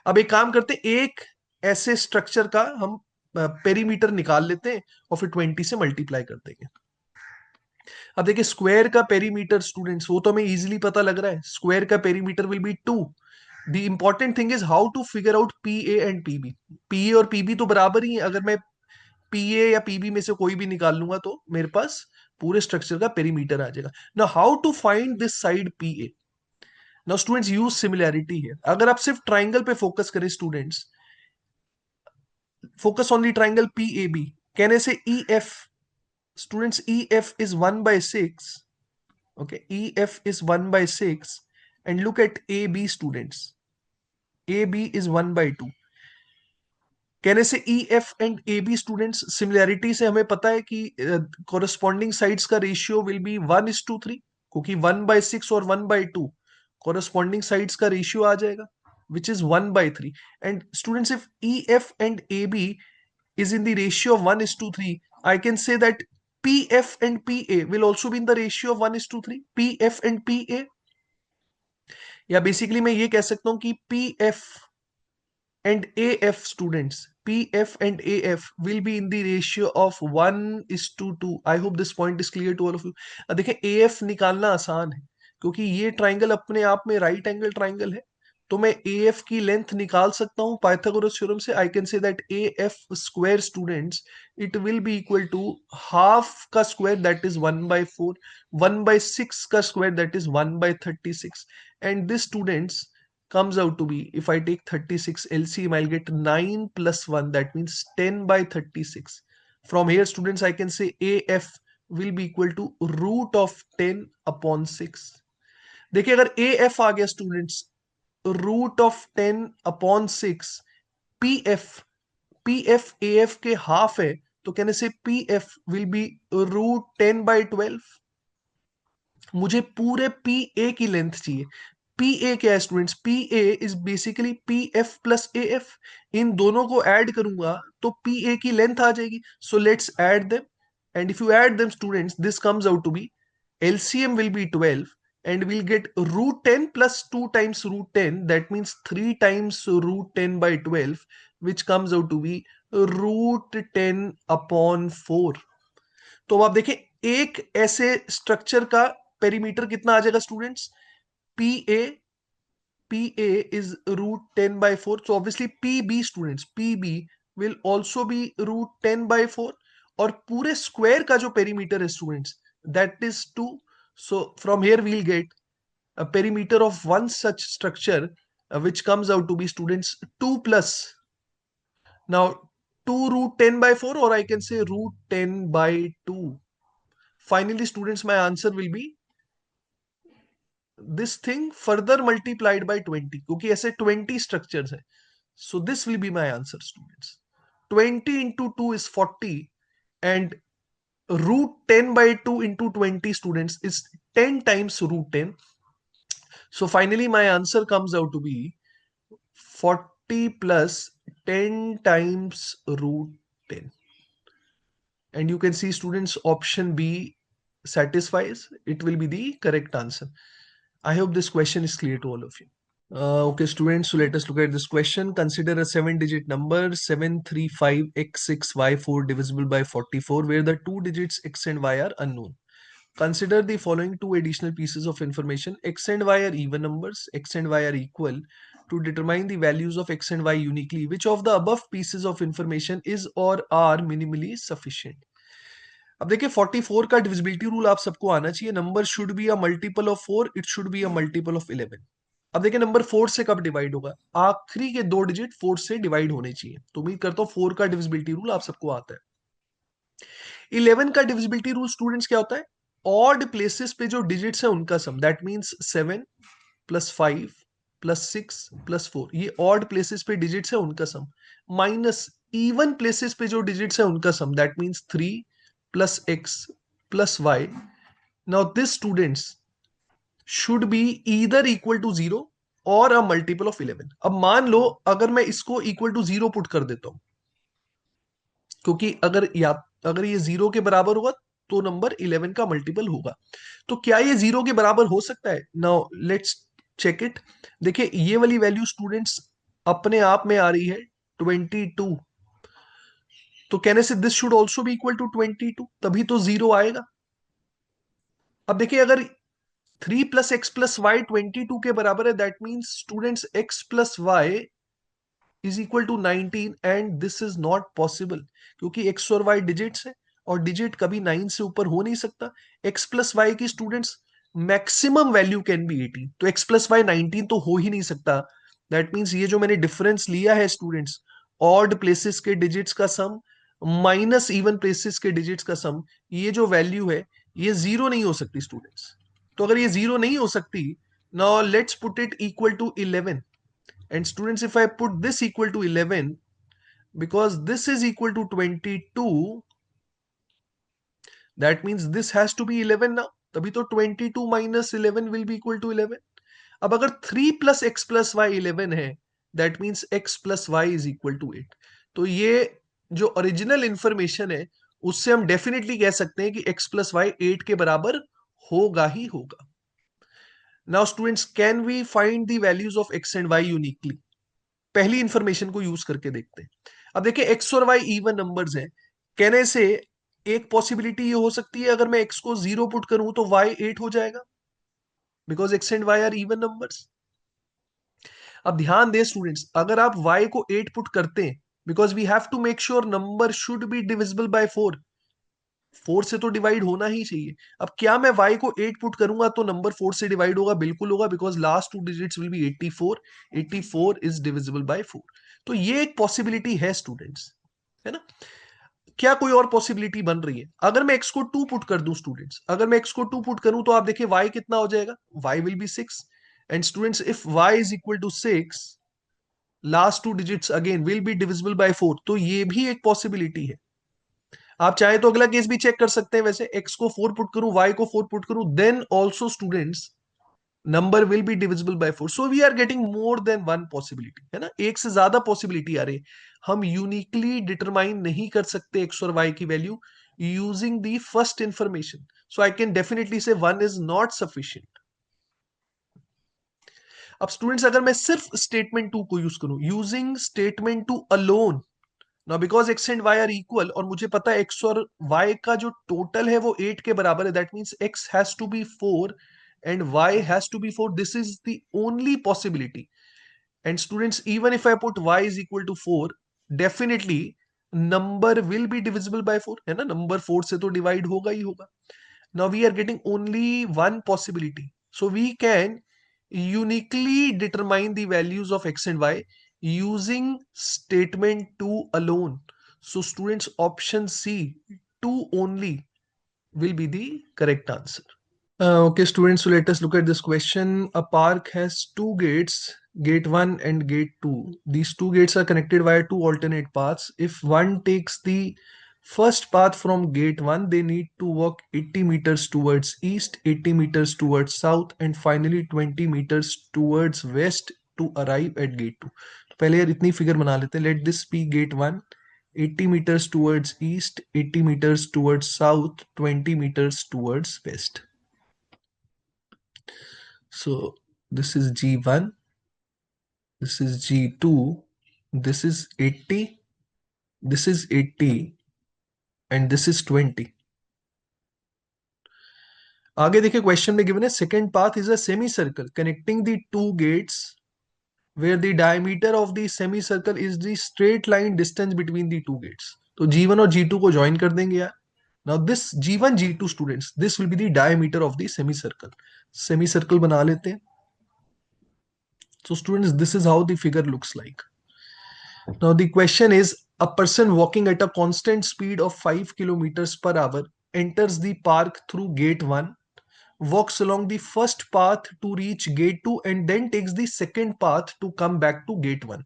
अब एक काम करते हैं, एक ऐसे स्ट्रक्चर का हम पेरीमीटर निकाल लेते हैं और फिर 20 से मल्टीप्लाई कर देंगे. अब देखिए स्क्वायर का पेरीमीटर स्टूडेंट्स वो तो हमें इजीली पता लग रहा है. स्क्वायर का perimeter will be 2. The important thing is how to figure out PA and PB. PA और PB तो बराबर ही है. अगर मैं PA या PB में से कोई भी निकाल लूंगा तो मेरे पास पूरे स्ट्रक्चर का पेरीमीटर आ जाएगा. Now how to find this side PA. Now students use similarity है. अगर आप सिर्फ ट्राइंगल पे फोकस करें students, focus on the triangle PAB. कहने से EF, students, EF is 1/6. Okay, EF is 1/6 and look at AB students. AB is 1/2. कहने से EF and AB students similarity से हमें पता है कि corresponding sides का रेशियो विल बी 1:3 क्योंकि 1/6 और 1/2 corresponding sides का रेशियो आ जाएगा which is 1/3. And students, if EF and AB is in the ratio of 1:3, I can say that PF and PA will also be in the ratio of 1:3. PF and PA, या basically मैं ये कह सकता हूं कि PF and AF students, PF and AF will be in the ratio of 1:2. I hope this point is clear to all of you. देखिए AF निकालना आसान है क्योंकि ये ट्राइंगल अपने आप में राइट एंगल ट्राइंगल है. तो मैं AF की लेंथ निकाल सकता हूं पाइथागोरस थ्योरम से. I can say that AF square students it will be equal to half का स्क्वायर दैट इज 1/4, 1/6 का square that is 1/36. And this students comes out to be, if I take 36 LCM, I'll get 9 plus 1, that means 10/36. From here students I can say AF will be equal to root of 10/6. देखिए अगर AF आ गया students root of 10/6, PF AF के half है तो कहने से PF will be root 10/12. मुझे पूरे PA की लेंथ चाहिए. PA क्या है students? PA is basically PF plus AF. इन दोनों को ऐड करूंगा तो PA की लेंथ आ जाएगी. So let's add them and if you add them students this comes out to be LCM will be 12 and we'll get root 10 plus 2 times root 10, that means 3 times root 10/12, which comes out to be root 10/4. तो अब आप देखें एक ऐसे structure का perimeter कितना आ जाएगा students? PA is root 10/4. So obviously PB students, PB will also be root 10/4. और पूरे स्क्वायर का जो पेरीमीटर है students that is 2. So from here we'll get a perimeter of one such structure which comes out to be students 2 plus now 2 root 10/4, or I can say root 10/2. Finally students my answer will be this thing further multiplied by 20 क्योंकि ऐसे 20 structures है. So this will be my answer students. 20 into 2 is 40 and root 10/2 into 20 students is 10 times root 10. So finally my answer comes out to be 40 plus 10 times root 10. And you can see students option B satisfies. It will be the correct answer. I hope this question is clear to all of you. Okay, students, so let us look at this question. Consider a 7-digit number 735x6y4 divisible by 44, where the 2 digits x and y are unknown. Consider the following 2 additional pieces of information. X and y are even numbers, x and y are equal. To determine the values of x and y uniquely, which of the above pieces of information is or are minimally sufficient? अब देखिए 44 का divisibility rule आप सबको आना चाहिए. Number should be a multiple of 4, it should be a multiple of 11. अब देखिए number 4 से कब डिवाइड होगा? आखिरी के 2 डिजिट 4 से डिवाइड होने चाहिए. तो उम्मीद करता हूं 4 का डिविजिबिलिटी रूल आप सबको आता है. 11 का डिविजिबिलिटी रूल स्टूडेंट्स क्या होता है? ऑड प्लेसेस पे जो डिजिट्स है उनका sum, that means 7 + 5 plus 6 plus 4, ये ऑड प्लेसेस पे डिजिट्स है उनका सम, माइनस इवन प्लेसेस पे जो डिजिट्स है उनका sum, that means 3 plus x plus y. Now this students should be either equal to 0 और अ मल्टीपल ऑफ 11. अब मान लो अगर मैं इसको इक्वल टू 0 पुट कर देता हूं, क्योंकि अगर ये 0 के बराबर होगा तो नंबर 11 का मल्टीपल होगा. तो क्या ये 0 के बराबर हो सकता है? Now let's check it. देखिए ये वाली वैल्यू स्टूडेंट्स अपने आप में आ रही है 22, तो कहने से this should also be equal to 22, तभी तो 0 आएगा. अब देखिए अगर 3 प्लस एक्स प्लस वाई 22 के बराबर है, that means students x plus y is equal to 19, and this is not possible, क्योंकि एक्स और वाई डिजिट्स है और डिजिट कभी 9 से ऊपर हो नहीं सकता. एक्स प्लस वाई की students maximum value can be 18, तो एक्स प्लस वाई 19 तो हो ही नहीं सकता. दैट मीन्स ये जो मैंने डिफरेंस लिया है स्टूडेंट्स, ऑड प्लेसेस के डिजिट्स का सम माइनस इवन प्लेसेस के डिजिट्स का सम, ये जो वैल्यू है ये जीरो नहीं हो सकती स्टूडेंट्स. तो अगर ये जीरो नहीं हो सकती, now let's put it equal to 11. And students, if I put this equal to 11, because this is equal to 22, that means this has to be 11 now. तभी तो 22 minus 11 will be equal to 11. अब अगर 3 plus x plus y 11 है, that means x plus y is equal to 8. तो ये जो original information है उससे हम डेफिनेटली कह सकते हैं कि x plus y 8 के बराबर होगा ही होगा. Now students, can we find the values of x and y uniquely? पहली इंफॉर्मेशन को यूज करके देखते हैं. अब देखिए एक्स और वाई इवन नंबर्स हैं, कहने से एक पॉसिबिलिटी ये हो सकती है अगर मैं एक्स को 0 पुट करूं तो वाई 8 हो जाएगा, because x and y are even numbers. अब ध्यान दें स्टूडेंट्स, अगर आप वाई को 8 पुट करते हैं, because we have to make sure number should be divisible by 4, 4 से तो डिवाइड होना ही चाहिए. अब क्या मैं y को 8 पुट करूंगा तो नंबर 4 से डिवाइड होगा? बिल्कुल होगा, because last two digits will be 84. 84 is divisible by 4. तो ये एक पॉसिबिलिटी है स्टूडेंट्स, है ना. क्या कोई और पॉसिबिलिटी बन रही है? अगर मैं x को 2 पुट कर दूं स्टूडेंट्स, अगर मैं x को 2 पुट करूं तो आप देखिए y कितना हो जाएगा? y will be 6. And students if y is equal to 6, last two digits again will be divisible by 4, तो ये भी एक पॉसिबिलिटी है. आप चाहे तो अगला केस भी चेक कर सकते हैं. वैसे x को 4 पुट करूं, y को 4 पुट करूं, then also students number will be divisible by 4. So we are getting more than one possibility, है ना. एक से ज्यादा पॉसिबिलिटी आ रही है. हम यूनिकली डिटरमाइन नहीं कर सकते x और y की value using the first information. So I can definitely say 1 is not sufficient. अब स्टूडेंट्स अगर मैं सिर्फ स्टेटमेंट 2 को यूज करूं, using statement 2 alone, now because x and y are equal और मुझे पता है एक्स और वाई का जो टोटल है वो 8 के बराबर है, that means x has to be 4 and y has to be 4. This is the only possibility. And students even if I put y is equal to 4, definitely number will be divisible by 4, है ना. Number 4 से तो divide होगा ही होगा. Now we are getting only one possibility, so we can uniquely determine the values of x and y using statement 2 alone. So students, option C, 2 only, will be the correct answer. Okay students, so let us look at this question. A park has two gates, gate 1 and gate 2. These two gates are connected via two alternate paths. If one takes the first path from gate 1, they need to walk 80 meters towards east, 80 meters towards south, and finally 20 meters towards west to arrive at gate 2. पहले यार इतनी figure बना लेते हैं. Let this be gate 1, 80 meters towards east, 80 meters towards south, 20 meters towards west. So this is G1, this is G2, this is 80, this is 80, and this is 20. आगे देखिए question में given है second path is a semicircle connecting the two gates where the diameter of the semicircle is the straight line distance between the two gates. तो G1 और G2 को join कर देंगे यार. Now this G1 G2 students, this will be the diameter of the semicircle. Semicircle बना लेते हैं. So students, this is how the figure looks like. Now the question is, a person walking at a constant speed of 5 kilometers per hour enters the park through gate 1 walks along the first path to reach gate 2 and then takes the second path to come back to gate 1.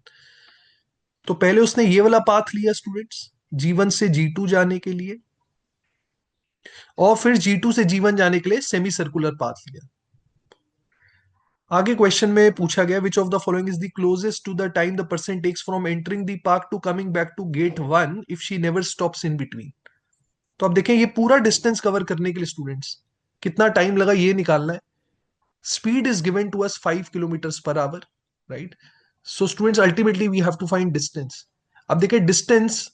तो पहले उसने ये वाला path लिया students, G1 से G2 जाने के लिए, और फिर G2 से G1 जाने के लिए सेमी सर्कुलर पाथ लिया। आगे क्वेश्चन में पूछा गया which of the following is the closest to the time the person takes from entering the park to coming back to gate 1 if she never stops in between. तो अब देखें ये पूरा डिस्टेंस कवर करने के लिए स्टूडेंट्स कितना time लगा ये निकालना है। Speed is given to us 5 kilometre per hour, right. So students ultimately we have to find distance. अब देखिए distance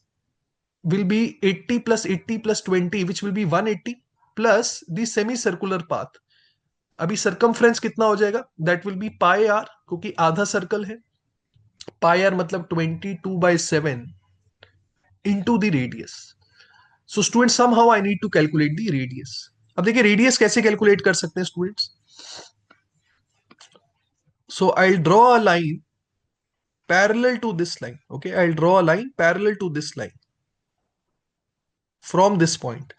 will be 80 plus 80 plus 20 which will be 180 plus the semi circular path। अभी circumference कितना हो जाएगा, that will be pi r क्योंकि आधा circle है, pi r मतलब 22/7 into the radius। so students somehow I need to calculate the radius। अब देखिए radius कैसे कैलकुलेट कर सकते हैं students. so I'll draw a line parallel to this line, okay, I'll draw a line parallel to this line from this point।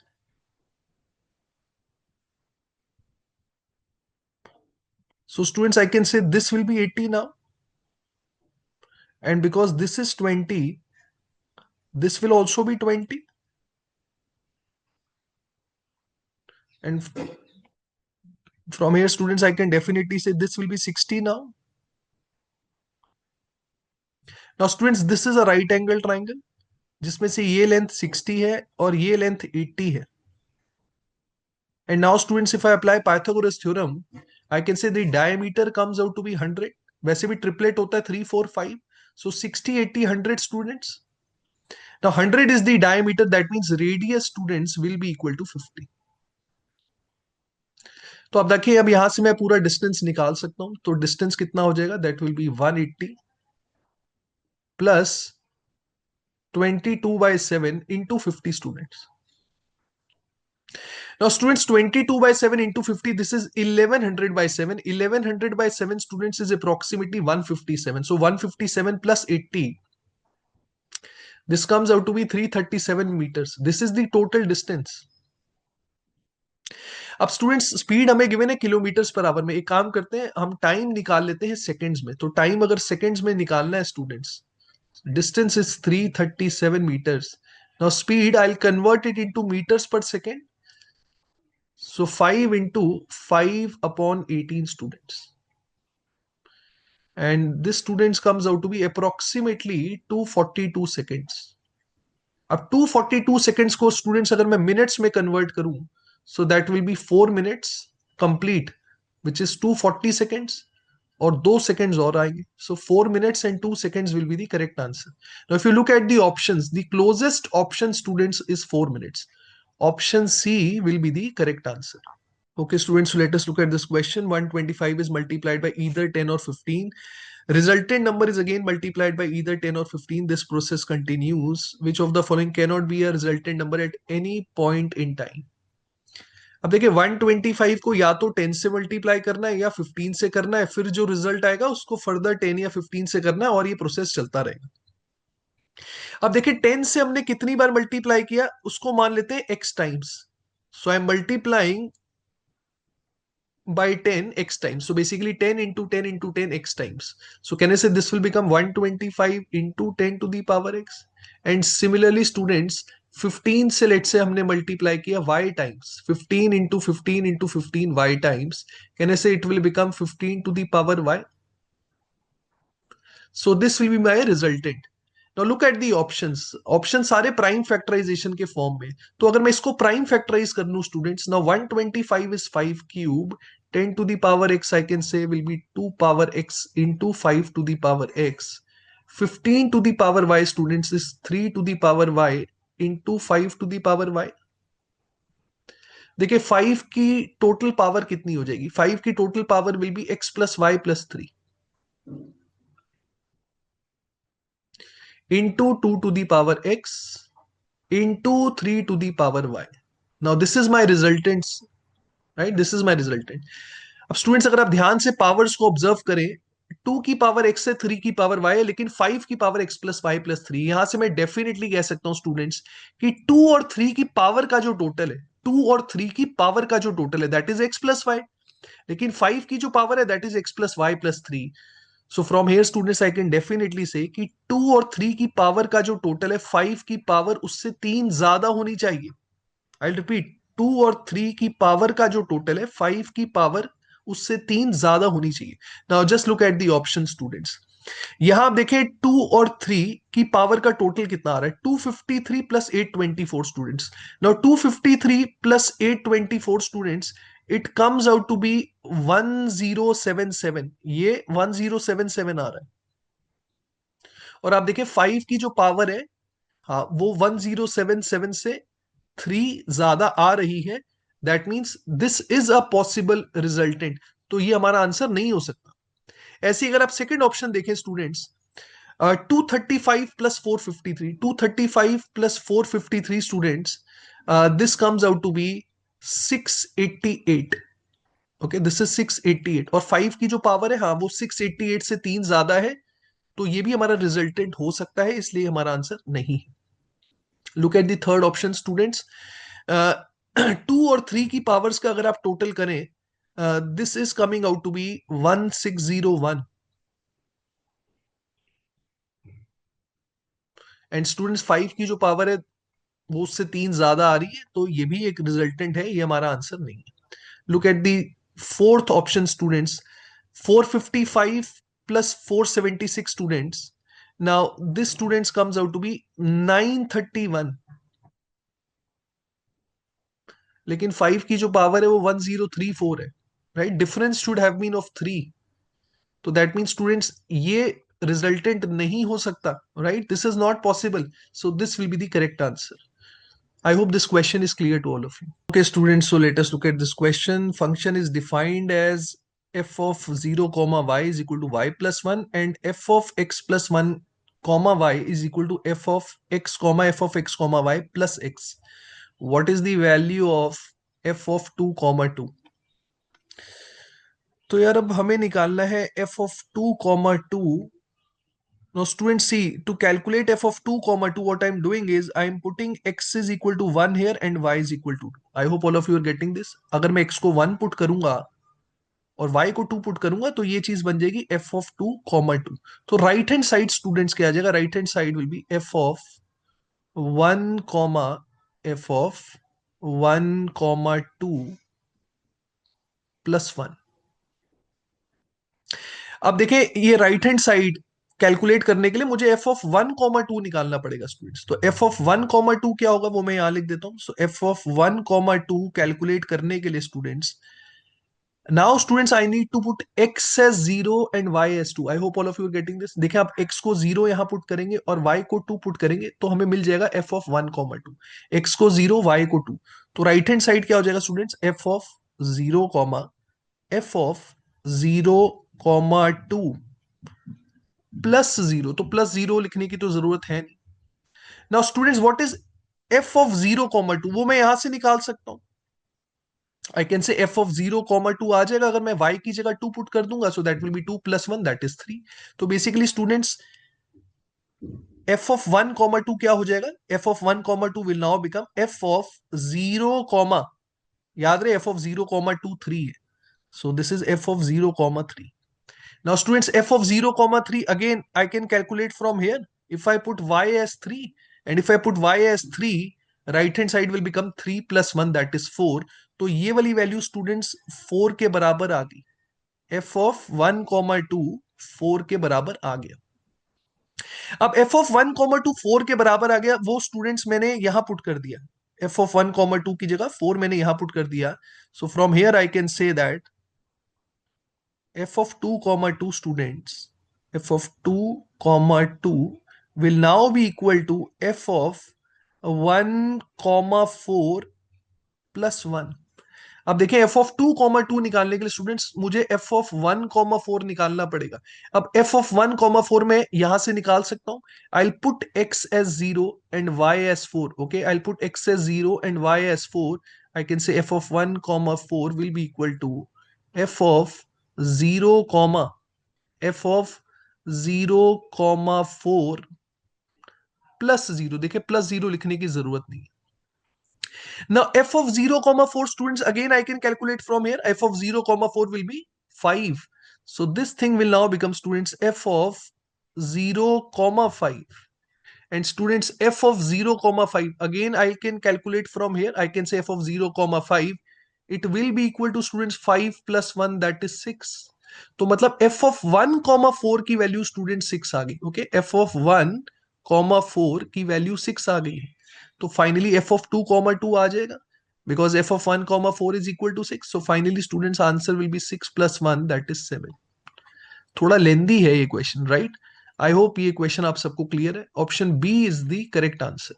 so students I can say this will be 80 now, and because this is 20, this will also be 20, and from here students I can definitely say this will be 60 now। now students this is a right angle triangle जिसमें से ये length 60 है और ये length 80 है। and now students if I apply Pythagoras theorem I can say the diameter comes out to be 100। वैसे भी triplet होता है 3 4 5, so 60 80 100 students। now 100 is the diameter, that means radius students will be equal to 50। तो अब देखिए अब यहां से मैं पूरा डिस्टेंस निकाल सकता हूं। तो डिस्टेंस कितना हो जाएगा, that will B 180 plus 22/7 into 50 students। now students 22/7 into 50, this is 1100/7। 1100/7 students is approximately 157। so 157 plus 80, this comes out to be 337 meters। this is the total distance। अब स्टूडेंट्स स्पीड हमें given है kilometres per hour में। एक काम करते हैं हम time निकाल लेते हैं सेकंड्स में। तो टाइम अगर सेकंड्स में निकालना है students, distance is 337 meters। now speed I'll convert it into meters per second, so 5 into 5/18 students, and this students comes out to be approximately 242 seconds। अब 242 seconds को स्टूडेंट्स अगर मैं मिनट्स में कन्वर्ट करूं, so that will be 4 minutes complete, which is 240 seconds, और 2 seconds और आएंगे। so 4 minutes and 2 seconds will be the correct answer। now if you look at the options, the closest option students is 4 minutes। option C will be the correct answer। okay students, so let us look at this question। 125 is multiplied by either 10 or 15, resultant number is again multiplied by either 10 or 15, this process continues, which of the following cannot be a resultant number at any point in time। अब देखिए 125 को या तो 10 से multiply करना है या 15 से करना है, फिर जो रिजल्ट आएगा उसको फर्दर 10 या 15 से करना है, और ये प्रोसेस चलता रहेगा। अब देखिए 10 से हमने कितनी बार मल्टीप्लाई किया उसको मान लेते हैं x times. So I am multiplying by 10 x times, so basically 10 into 10 into 10 x times। so can I say this will become 125 into 10 to the power x। and similarly students 15 से late से हमने multiply किया y times, 15 into 15 into 15 y times, can I say it will become 15 to the power y। so this will be my resultant। now look at the options, options सारे prime factorisation के form में। तो अगर मैं इसको prime factorise कर लूं students, now 125 is 5 cube, 10 to the power x I can say will be 2 power x into 5 to the power x। 15 to the power y students is 3 to the power y into 5 to the power y। देखिए 5 की total power कितनी हो जाएगी, 5 की total power will be x plus y plus 3 into 2 to the power x into 3 to the power y। now this is my resultants, right, this is my resultant। अब students अगर आप ध्यान से powers को ऑब्जर्व करें, 2 की power x से 3 की पावर y है, लेकिन 5 की power x plus y plus 3। यहां से मैं डेफिनेटली कह सकता हूं स्टूडेंट्स कि 2 और 3 की पावर का जो टोटल है 2 और 3 की पावर का जो टोटल है that is x plus y, लेकिन 5 की जो पावर है that is x plus y plus 3। So from here students I can definitely say कि 2 और 3 की पावर का जो टोटल है 5 की पावर उससे 3 ज्यादा होनी चाहिए। आई रिपीट, 2 और 3 की पावर का जो टोटल है 5 की पावर उससे 3 ज्यादा होनी चाहिए। Now just look at the option students. यहां आप देखें 2 और 3 की पावर का टोटल कितना आ रहा है, 253 plus 824 students. Now 253 plus 824 students, it comes out to be 1077। ये 1077 आ रहा है। और आप देखें 5 की जो पावर है, हाँ, वो 1077 से 3 ज्यादा आ रही है। That means this is a possible resultant. तो ये हमारा आंसर नहीं हो सकता। ऐसे ही अगर आप सेकंड ऑप्शन देखें students, 235 plus 453, 235 plus 453 students, this comes out to be 688। Okay, this is 688 और 5 की जो पावर है, हाँ, वो 688 से 3 ज्यादा है। तो ये भी हमारा रिजल्टेंट हो सकता है, इसलिए हमारा आंसर नहीं है। Look at the third option students. 2 और 3 की पावर्स का अगर आप टोटल करें, this is coming out to be 1601। And students 5 की जो पावर है वो उससे 3 ज्यादा आ रही है, तो ये भी एक रिजल्टेंट है, ये हमारा आंसर नहीं है। Look at the fourth option students. 455 plus 476 students, now this students comes out to be 931। लेकिन 5 की जो पावर है वो 1034 है। Right, difference should have been of 3। तो दैट मीन स्टूडेंट्स ये रिजल्टेंट नहीं हो सकता। Right, this is not possible. So this will be the correct answer. I hope this question is clear to all of you. Okay, students, so let us look at this question. Function is defined as f of 0 comma y is equal to y plus 1 and f of x plus 1 comma y is equal to f of x comma f of x comma y plus x. What is the value of f of 2 comma 2? तो यार अब हमें निकालना है f of 2 comma 2. Now, students, see, to calculate f of 2 comma 2, what I'm doing is I'm putting x is equal to 1 here and y is equal to 2. I hope all of you are getting this. अगर मैं x को 1 put करूंगा और y को 2 put करूंगा तो ये चीज बन जाएगी f of 2 comma 2. तो राइट हैंड साइड स्टूडेंट्स क्या आ जाएगा, right hand side will be f of 1 comma f of 1 comma 2 plus 1. अब देखिए ये राइट हैंड साइड कैलकुलेट करने के लिए मुझे एफ ऑफ 1 कॉमा 2 निकालना पड़ेगा स्टूडेंट्स। तो एफ ऑफ 1 कॉमा 2 क्या होगा वो मैं यहां लिख देता हूं। So F of 1 comma 2 calculate करने के लिए students, now students I need to put x as 0 and y as 2। I hope all of you are getting this. देखिए आप x को 0 यहां पुट करेंगे और y को 2 पुट करेंगे तो हमें मिल जाएगा f ऑफ 1 कॉमा 2। x को 0, y को 2। तो राइट हैंड साइड क्या हो जाएगा students, f of 0 comma f of 0 comma 2 plus 0। तो प्लस 0 लिखने की तो जरूरत है नहीं। Now students what is f of 0 comma 2, वो मैं यहां से निकाल सकता हूं। आई कैन से f ऑफ 0 कॉमा 2 आ जाएगा अगर मैं y की जगह 2 पुट कर दूंगा। So that will be 2 plus 1 that is 3। तो basically students f of 1 comma 2 क्या हो जाएगा, f of 1 comma 2 will now become f of 0 comma, याद रहे f ऑफ 0 कॉमा 2 3 है। So this is f of 0 comma 3। Now, students, f of 0 comma 3, again, I can calculate from here. If I put y as 3, and if I put y as 3, right hand side will become 3 plus 1, that is 4. तो ये वाली value students 4 के बराबर आ गई। f of 1 comma 2 4 के बराबर आ गया। अब f of 1 comma 2 4 के बराबर आ गया, वो स्टूडेंट्स मैंने यहां पुट कर दिया। f of 1 comma 2 की जगह 4 मैंने यहां पुट कर दिया। So from here I can say that f of 2 comma 2 students, f of 2 comma 2 will now be equal to f of 1 comma 4 plus 1। अब देखिए f of 2 comma 2 निकालने के लिए स्टूडेंट्स मुझे f of 1 comma 4 निकालना पड़ेगा। अब f of 1 comma 4 मैं यहां से निकाल सकता हूं। I'll put x as 0 and y as 4. Okay, I'll put x as 0 and y as 4. I can say f of 1 comma 4 will be equal to f of 0 comma f of 0 comma 4 plus 0। देखिए plus 0 लिखने की जरूरत नहीं है। Now f of 0 comma 4 students, again I can calculate from here. F of 0 comma 4 will be 5. So this thing will now become students f of 0 comma 5. And students, f of 0 comma 5, again I can calculate from here. I can say f of 0 comma 5, it will be equal to students 5 plus 1, that is 6. तो मतलब f of 1 comma 4 की value student 6 आ गई. Okay, f of 1 comma 4 की value 6 आ गई है. तो finally f of 2 comma 2 आ जाएगा, because f of 1 comma 4 is equal to 6. So finally students answer will be 6 plus 1, that is 7. थोड़ा लेंदी है ये क्वेश्चन, राइट? आई होप ये क्वेश्चन आप सबको क्लियर है. Option B is the correct answer.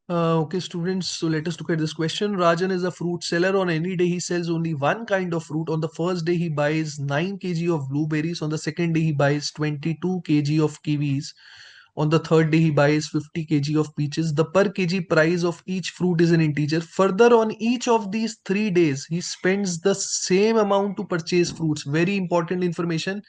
Okay, students, so let us look at this question. Rajan is a fruit seller. On any day, he sells only one kind of fruit. On the first day, he buys 9 kg of blueberries. On the second day, he buys 22 kg of kiwis. On the third day, he buys 50 kg of peaches. The per kg price of each fruit is an integer. Further, on each of these 3 days, he spends the same amount to purchase fruits. Very important information.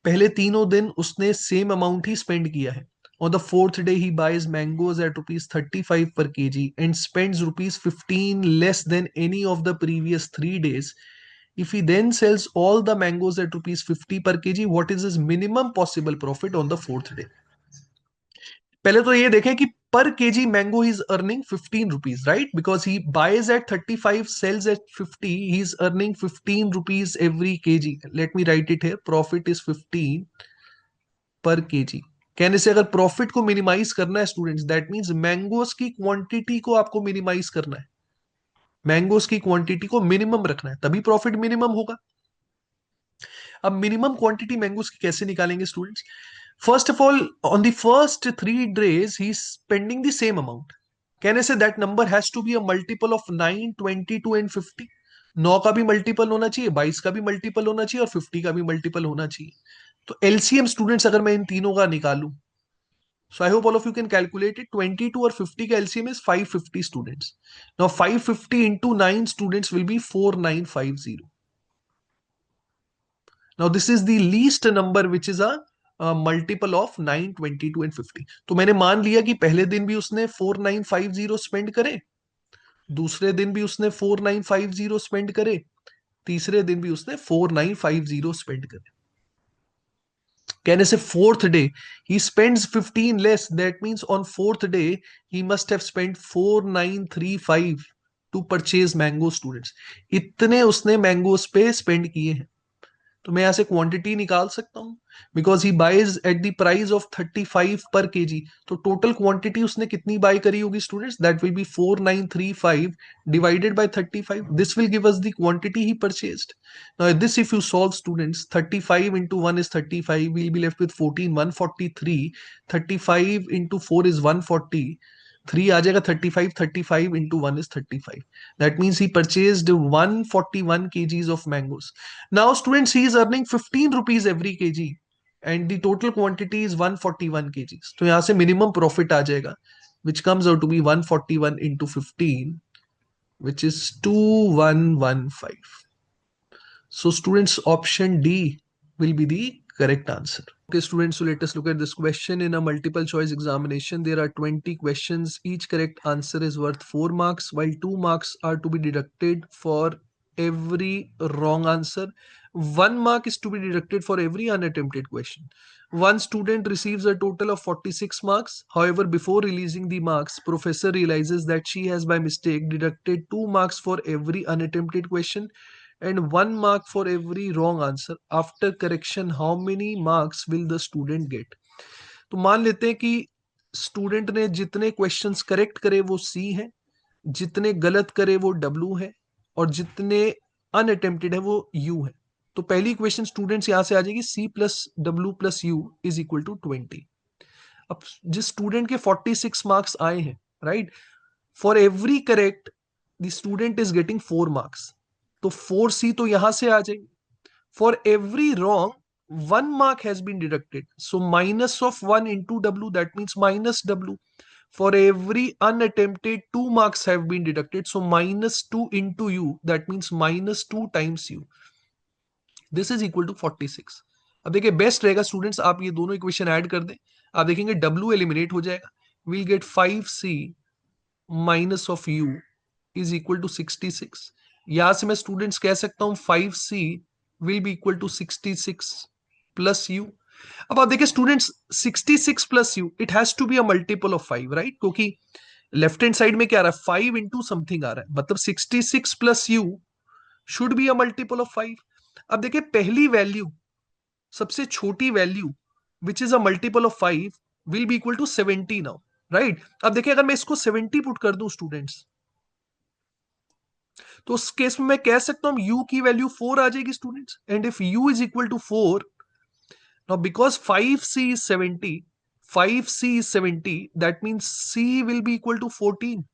पहले तीनों दिन उसने same amount ही spend किया है. On the fourth day, he buys mangoes at rupees 35 per kg and spends rupees 15 less than any of the previous 3 days. If he then sells all the mangoes at rupees 50 per kg, what is his minimum possible profit on the fourth day? पहले तो ये देखें कि per kg mango he is earning 15 rupees, right? Because he buys at 35, sells at 50, he is earning 15 rupees every kg. Let me write it here. Profit is 15 per kg. कहने से अगर profit को minimise करना है students, that means mangoes की quantity को आपको minimise करना है. मैंगोस की क्वांटिटी को मिनिमम रखना है, तभी प्रॉफिट मिनिमम होगा. अब मिनिमम क्वांटिटी मैंगोस की कैसे निकालेंगे students? First of all, on the first 3 days ही स्पेंडिंग द सेम अमाउंट. कहने से that number has to be a multiple of 9, 22 and 50. 9 का भी मल्टीपल होना चाहिए, 22 का भी मल्टीपल होना चाहिए और 50 का भी मल्टीपल होना चाहिए. तो एलसीएम स्टूडेंट्स अगर मैं इन तीनों का निकालूं, so I hope all of you can calculate it. 22 और 50 का LCM is 550 students. Now 550 into 9 students will be 4950. Now this is the least number which is a multiple of 9, 22 and 50. तो मैंने मान लिया कि पहले दिन भी उसने 4950 स्पेंड करे, दूसरे दिन भी उसने 4950 स्पेंड करे, तीसरे दिन भी उसने 4950 स्पेंड करे. कहने से fourth day he spends 15 less, that means on fourth day he must have spend 4935 to purchase mango students. इतने उसने मैंगोस पे स्पेंड किए हैं. तो मैं यहां से क्वांटिटी निकाल सकता हूं, because he buys at the price of 35 per KG. तो टोटल क्वांटिटी उसने कितनी बाय करी होगी students? That will B 4935 divided by 35. This will give us the quantity he purchased. Now this if you solve students, 35 into 1 is 35, we'll be left with 14, 143. 35 into 4 is 140. 3 आ जाएगा. 35, 35 into 1 is 35. That means he purchased 141 kgs of mangoes. Now students, he is earning 15 rupees every kg and the total quantity is 141 kgs. तो यहां से minimum profit आ जाएगा, which comes out to be 141 into 15, which is 2115. So students, option D will be the correct answer. Okay students, so let us look at this question. In a multiple choice examination, there are 20 questions. Each correct answer is worth 4 marks, while 2 marks are to be deducted for every wrong answer. 1 mark is to be deducted for every unattempted question. One student receives a total of 46 marks. However, before releasing the marks, professor realizes that she has by mistake deducted 2 marks for every unattempted question and 1 mark for every wrong answer. After correction, how many marks will the student get? तो मान लेते हैं कि student ने जितने questions correct करे वो सी है, जितने गलत करे वो डब्ल्यू है और जितने अनअटेम्प्टेड है वो यू है. तो पहली क्वेश्चन स्टूडेंट्स यहां से आ जाएगी C plus W plus U is equal to 20. अब जिस स्टूडेंट के 46 मार्क्स आए हैं, right, for every correct the student is getting 4 marks. तो 4C तो यहां से आ जाएगी. For every wrong 1 mark has been deducted, so minus of 1 into W, that means minus W. For every unattempted 2 marks have been deducted, so minus 2 into U, that means minus 2 times U. This is equal to 46. अब देखिए best रहेगा students आप ये दोनों equation add कर दें, आप देखेंगे W एलिमिनेट हो जाएगा. we'll get 5C minus of U is equal to 66। यहां से मैं स्टूडेंट्स कह सकता हूं 5c will be equal to 66 plus u। अब आप देखिए students, 66 plus U it has to be a multiple of 5, right? क्योंकि लेफ्ट हैंड साइड में क्या आ रहा है, 5 इंटू समथिंग आ रहा है, मतलब 66 plus U should be a multiple of 5। अब देखिए पहली वैल्यू, सबसे छोटी value which is a multiple of 5 will be equal to 70 now, right? अब देखिए अगर मैं इसको 70 पुट कर दूं स्टूडेंट्स, तो उस केस में मैं कह सकता हूं u की वैल्यू 4 आ जाएगी students. And if u is equal to 4, now because 5c is 70, 5c is 70, that means c will be equal to 14।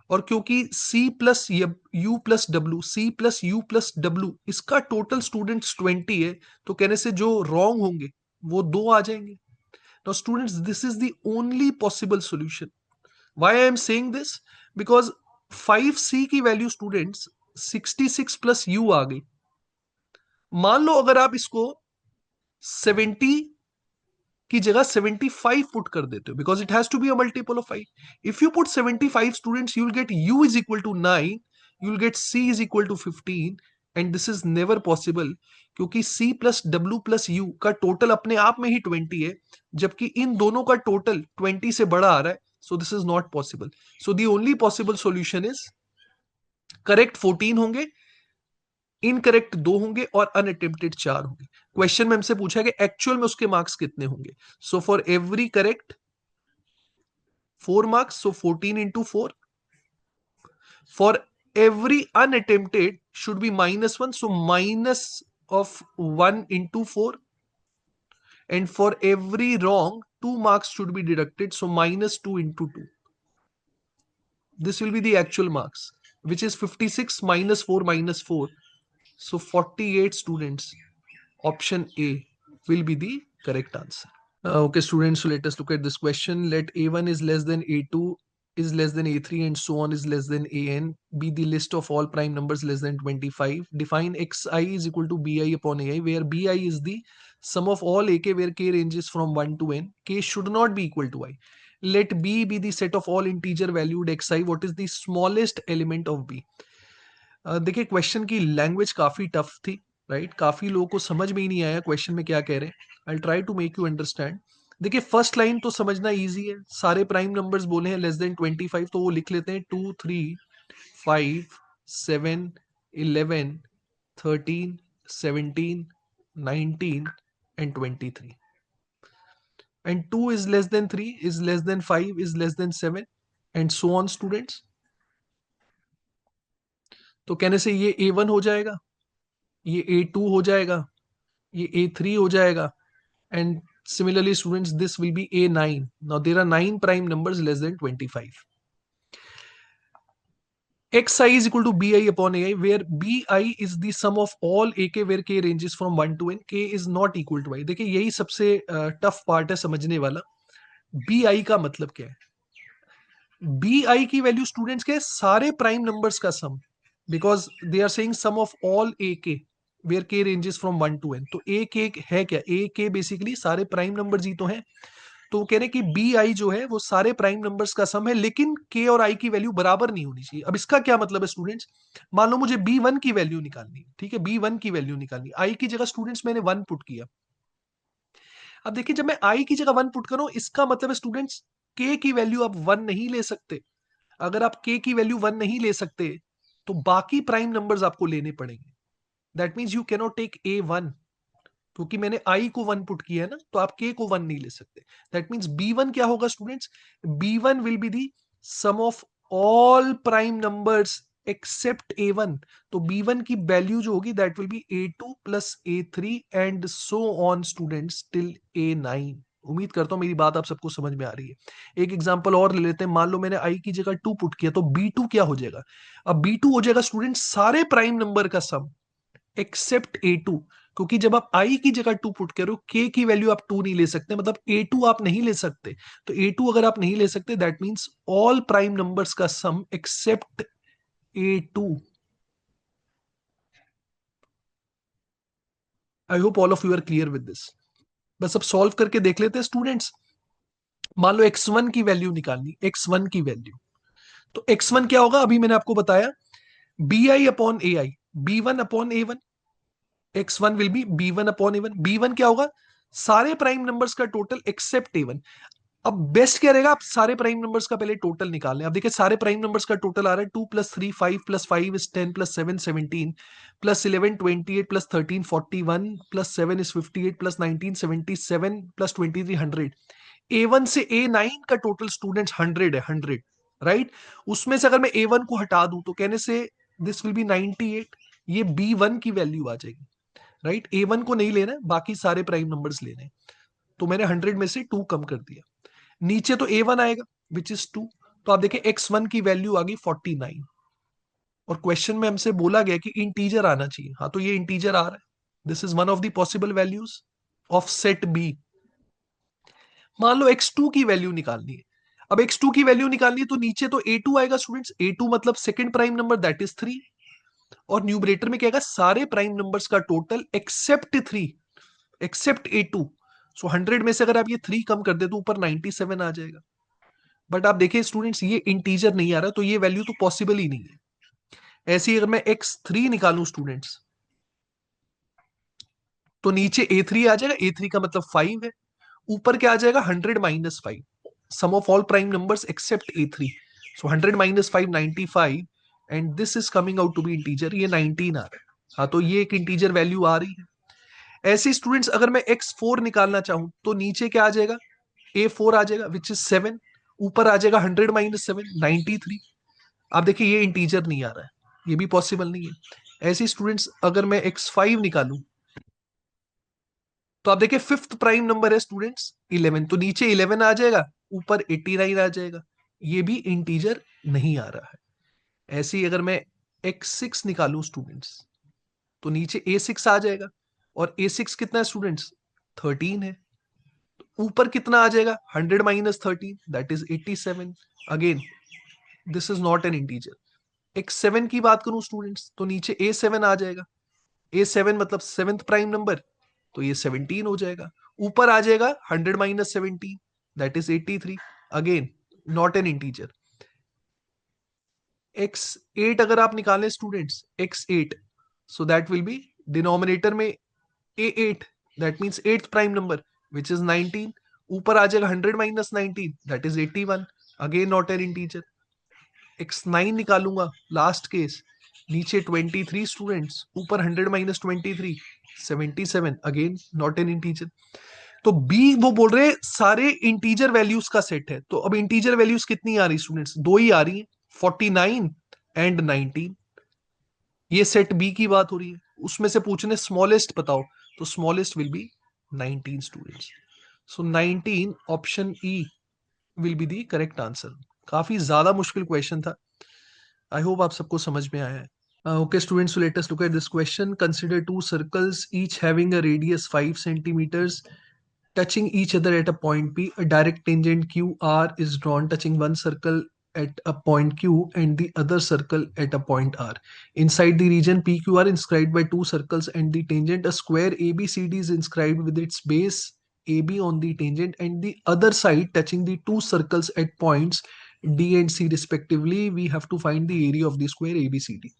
और क्योंकि c plus u plus w, c plus u plus w, इसका total students 20 है, तो कहने से जो wrong होंगे वो 2 आ जाएंगे। Now students, this is the only possible solution. Why I am saying this? Because 5c की वैल्यू स्टूडेंट्स 66 प्लस u आ गई। मान लो अगर आप इसको 70 की जगह 75 पुट कर देते हो, because it has to be a multiple of 5। If you put 75 students, you will get u is equal to 9, you will get c is equal to 15, and this is never possible, क्योंकि c plus w plus u का total अपने आप में ही 20 है, जबकि इन दोनों का total 20 से बड़ा आ रहा है। So this is not possible. So the only possible solution is correct 14 होंगे, इनकरेक्ट 2 होंगे और अनअटेम्प्टेड 4 होंगे। क्वेश्चन में हमसे पूछा कि एक्चुअल में उसके मार्क्स कितने होंगे। So for every correct 4 marks, so 14 into 4. For every unattempted should be -1, so minus of 1 into 4. And for every wrong, 2 marks should be deducted, so -2 into 2. This will be the actual marks, which is 56 minus 4 minus 4. So 48 students. Option A will be the correct answer. Okay, students, so let us look at this question. Let A1 is less than A2 is less than A3 and so on is less than AN be the list of all prime numbers less than 25. Define Xi is equal to Bi upon Ai, where Bi is the sum of all Ak where K ranges from 1 to N. K should not be equal to I. Let B be the set of all integer valued Xi. What is the smallest element of B? देखिए question की language काफी tough थी, right? काफी लोगों को समझ में ही नहीं आया क्वेश्चन में क्या कह रहे हैं। I try to make you understand. देखिए फर्स्ट लाइन तो समझना इजी है, सारे प्राइम नंबर्स बोले हैं लेस देन 25, तो वो लिख लेते हैं 2 3 5 7 11 13 17 19 and 23। And 2 is less than 3 is less than 5 is less than 7 and so on students. तो कहने से ये A1 हो जाएगा, ये A2 हो जाएगा, ये A3 हो जाएगा, and similarly students this will be A9. Now there are 9 prime numbers less than 25. Xi is equal to Bi upon Ai, where Bi is the sum of all Ak where K ranges from 1 to N. K is not equal to I. देखिए यही सबसे tough part है समझने वाला। Bi का मतलब क्या है? Bi की वैल्यू स्टूडेंट्स के सारे प्राइम नंबर्स का sum, because they are saying sum of all Ak where K ranges from 1 to N। तो Ak है क्या? Ak बेसिकली सारे प्राइम नंबर्स ही तो हैं। तो कह रहे कि Bi जो है वो सारे प्राइम नंबर्स का सम है, लेकिन K और I की वैल्यू बराबर नहीं होनी चाहिए। अब इसका क्या मतलब है स्टूडेंट्स? मान लो मुझे B1 की वैल्यू निकालनी है, ठीक है? B1 की वैल्यू निकालनी, I की जगह स्टूडेंट्स मैंने 1 पुट किया। अब देखिए जब मैं I की जगह 1 पुट करूं, इसका मतलब है स्टूडेंट्स K की वैल्यू आप 1 नहीं ले सकते। अगर आप K की वैल्यू 1 नहीं ले सकते तो बाकी प्राइम नंबर्स आपको लेने पड़ेंगे। That means you cannot take A1, क्योंकि मैंने I को 1 पुट किया है ना, तो आप K को 1 नहीं ले सकते। दैट मीन्स B1 क्या होगा students? B1 will be the sum of all prime numbers except A1। तो B1 की वैल्यू जो होगी that will be A2 plus A3 and so on students till A9। उम्मीद करता हूं मेरी बात आप सबको समझ में आ रही है। एक एग्जांपल और ले लेते हैं। मान लो मैंने I की जगह 2 पुट किया, तो B2 क्या हो जाएगा? अब B2 हो जाएगा स्टूडेंट्स सारे प्राइम नंबर का सम एक्सेप्ट A2, क्योंकि जब आप I की जगह 2 पुट करो, K की वैल्यू आप 2 नहीं ले सकते, मतलब A2 आप नहीं ले सकते। तो A2 अगर आप नहीं ले सकते that means all prime numbers का sum except A2। I hope all of you are clear with this. बस अब सॉल्व करके देख लेते हैं स्टूडेंट्स। मान लो x1 की वैल्यू निकालनी, x1 की वैल्यू, तो x1 क्या होगा, अभी मैंने आपको बताया, bi upon A I, b1 upon a1, x1 will be b1 upon a1। b1 क्या होगा, सारे प्राइम नंबर्स का टोटल एक्सेप्ट a1। अब बेस्ट क्या रहेगा, आप सारे प्राइम नंबर्स का पहले टोटल निकाल लें। अब देखिए सारे प्राइम नंबर्स का टोटल आ रहा है 2 + 3 5 + 5 is 10 + 7 17 + 11 28 + 13 41 + 7 is 58 + 19 77 + 23 100। A1 से A9 का टोटल स्टूडेंट्स 100 है, 100, राइट। उसमें से अगर मैं A1 को हटा दूं तो कहने से दिस विल बी 98, ये B1 की वैल्यू आ जाएगी, राइट। A1 को नहीं लेना है, बाकी सारे प्राइम नंबर्स लेने हैं। तो मैंने 100 में से 2 कम कर दिया, नीचे तो A1 आएगा विच इज 2। तो आप देखें x1 की वैल्यू आ गई 49, और क्वेश्चन में हमसे बोला गया कि इंटीजर आना चाहिए। हाँ, तो ये इंटीजर आ रहा है, this is one of the possible values of set B. मान लो x2 की वैल्यू निकालनी है। अब x2 की वैल्यू निकालनी है तो नीचे तो A2 आएगा स्टूडेंट्स, A2 मतलब second prime number that is 3, और न्यूमरेटर में क्या आएगा, सारे प्राइम नंबर्स का टोटल एक्सेप्ट 3, एक्सेप्ट A2। सो 100 में से अगर आप ये 3 कम कर दे तो ऊपर 97 आ जाएगा। बट आप देखिए स्टूडेंट्स, ये इंटीजर नहीं आ रहा, तो ये वैल्यू तो पॉसिबल ही नहीं है। ऐसे ही अगर मैं x3 निकालूं स्टूडेंट्स, तो नीचे A3 आ जाएगा, A3 का मतलब 5 है, ऊपर क्या आ जाएगा 100 - 5, sum of all prime numbers except A3। So 100 - 5 95, and this is coming out to be integer, ये 19 आ रहा है। हाँ, तो ये एक इंटीजर वैल्यू आ रही है। ऐसे स्टूडेंट्स अगर मैं x4 निकालना चाहूं तो नीचे क्या आ जाएगा, A4 आ जाएगा विच इज 7, ऊपर आ जाएगा 100 - 7 93। आप देखिए ये इंटीजर नहीं आ रहा है, ये भी पॉसिबल नहीं है। ऐसे स्टूडेंट्स अगर मैं x5 निकालूं तो आप देखिए फिफ्थ प्राइम नंबर है स्टूडेंट्स 11, तो नीचे 11 आ जाएगा, ऊपर 89 आ जाएगा, ये भी इंटीजर नहीं आ रहा है। ऐसे ही अगर मैं x6 निकालूं स्टूडेंट्स तो नीचे A6 आ जाएगा, और A6 कितना है स्टूडेंट्स, 13 है, ऊपर कितना आ जाएगा 100 - 13 that is 87। Again this is not an integer. x7 की बात करूं स्टूडेंट्स तो नीचे A7 आ जाएगा, A7 मतलब सेवेंथ प्राइम नंबर, तो ये 17 हो जाएगा, ऊपर आ जाएगा 100 - 17 that is 83। Again not an integer. x8 अगर आप निकालें students, x8, so that will B denominator में A8, that means eighth prime number which is 19, ऊपर आ जाएगा 100 - 19 that is 81, again not an integer. x9 निकालूंगा लास्ट केस, नीचे 23 students, ऊपर 100 - 23 77, again not an integer. तो बी वो बोल रहे हैं सारे इंटीजर वैल्यूज का सेट है। तो अब इंटीजर वैल्यूज कितनी आ रही स्टूडेंट्स, दो ही आ रही है, 49 एंड 19। ये सेट बी की बात हो रही है, उसमें से पूछने स्मॉलेस्ट बताओ, तो smallest will be 19 students. So 19 option E will be the correct answer. काफी ज्यादा मुश्किल क्वेश्चन था, आई होप आप सबको समझ में आया है। Okay, students, so let us look at this question. Consider two circles, each having a radius 5 centimeters, touching each other at a point P. A direct tangent QR is drawn touching one circle at a point Q and the other circle at a point R. Inside the region PQR inscribed by two circles and the tangent, a square ABCD is inscribed with its base AB on the tangent and the other side touching the two circles at points D and C respectively. We have to find the area of the square ABCD.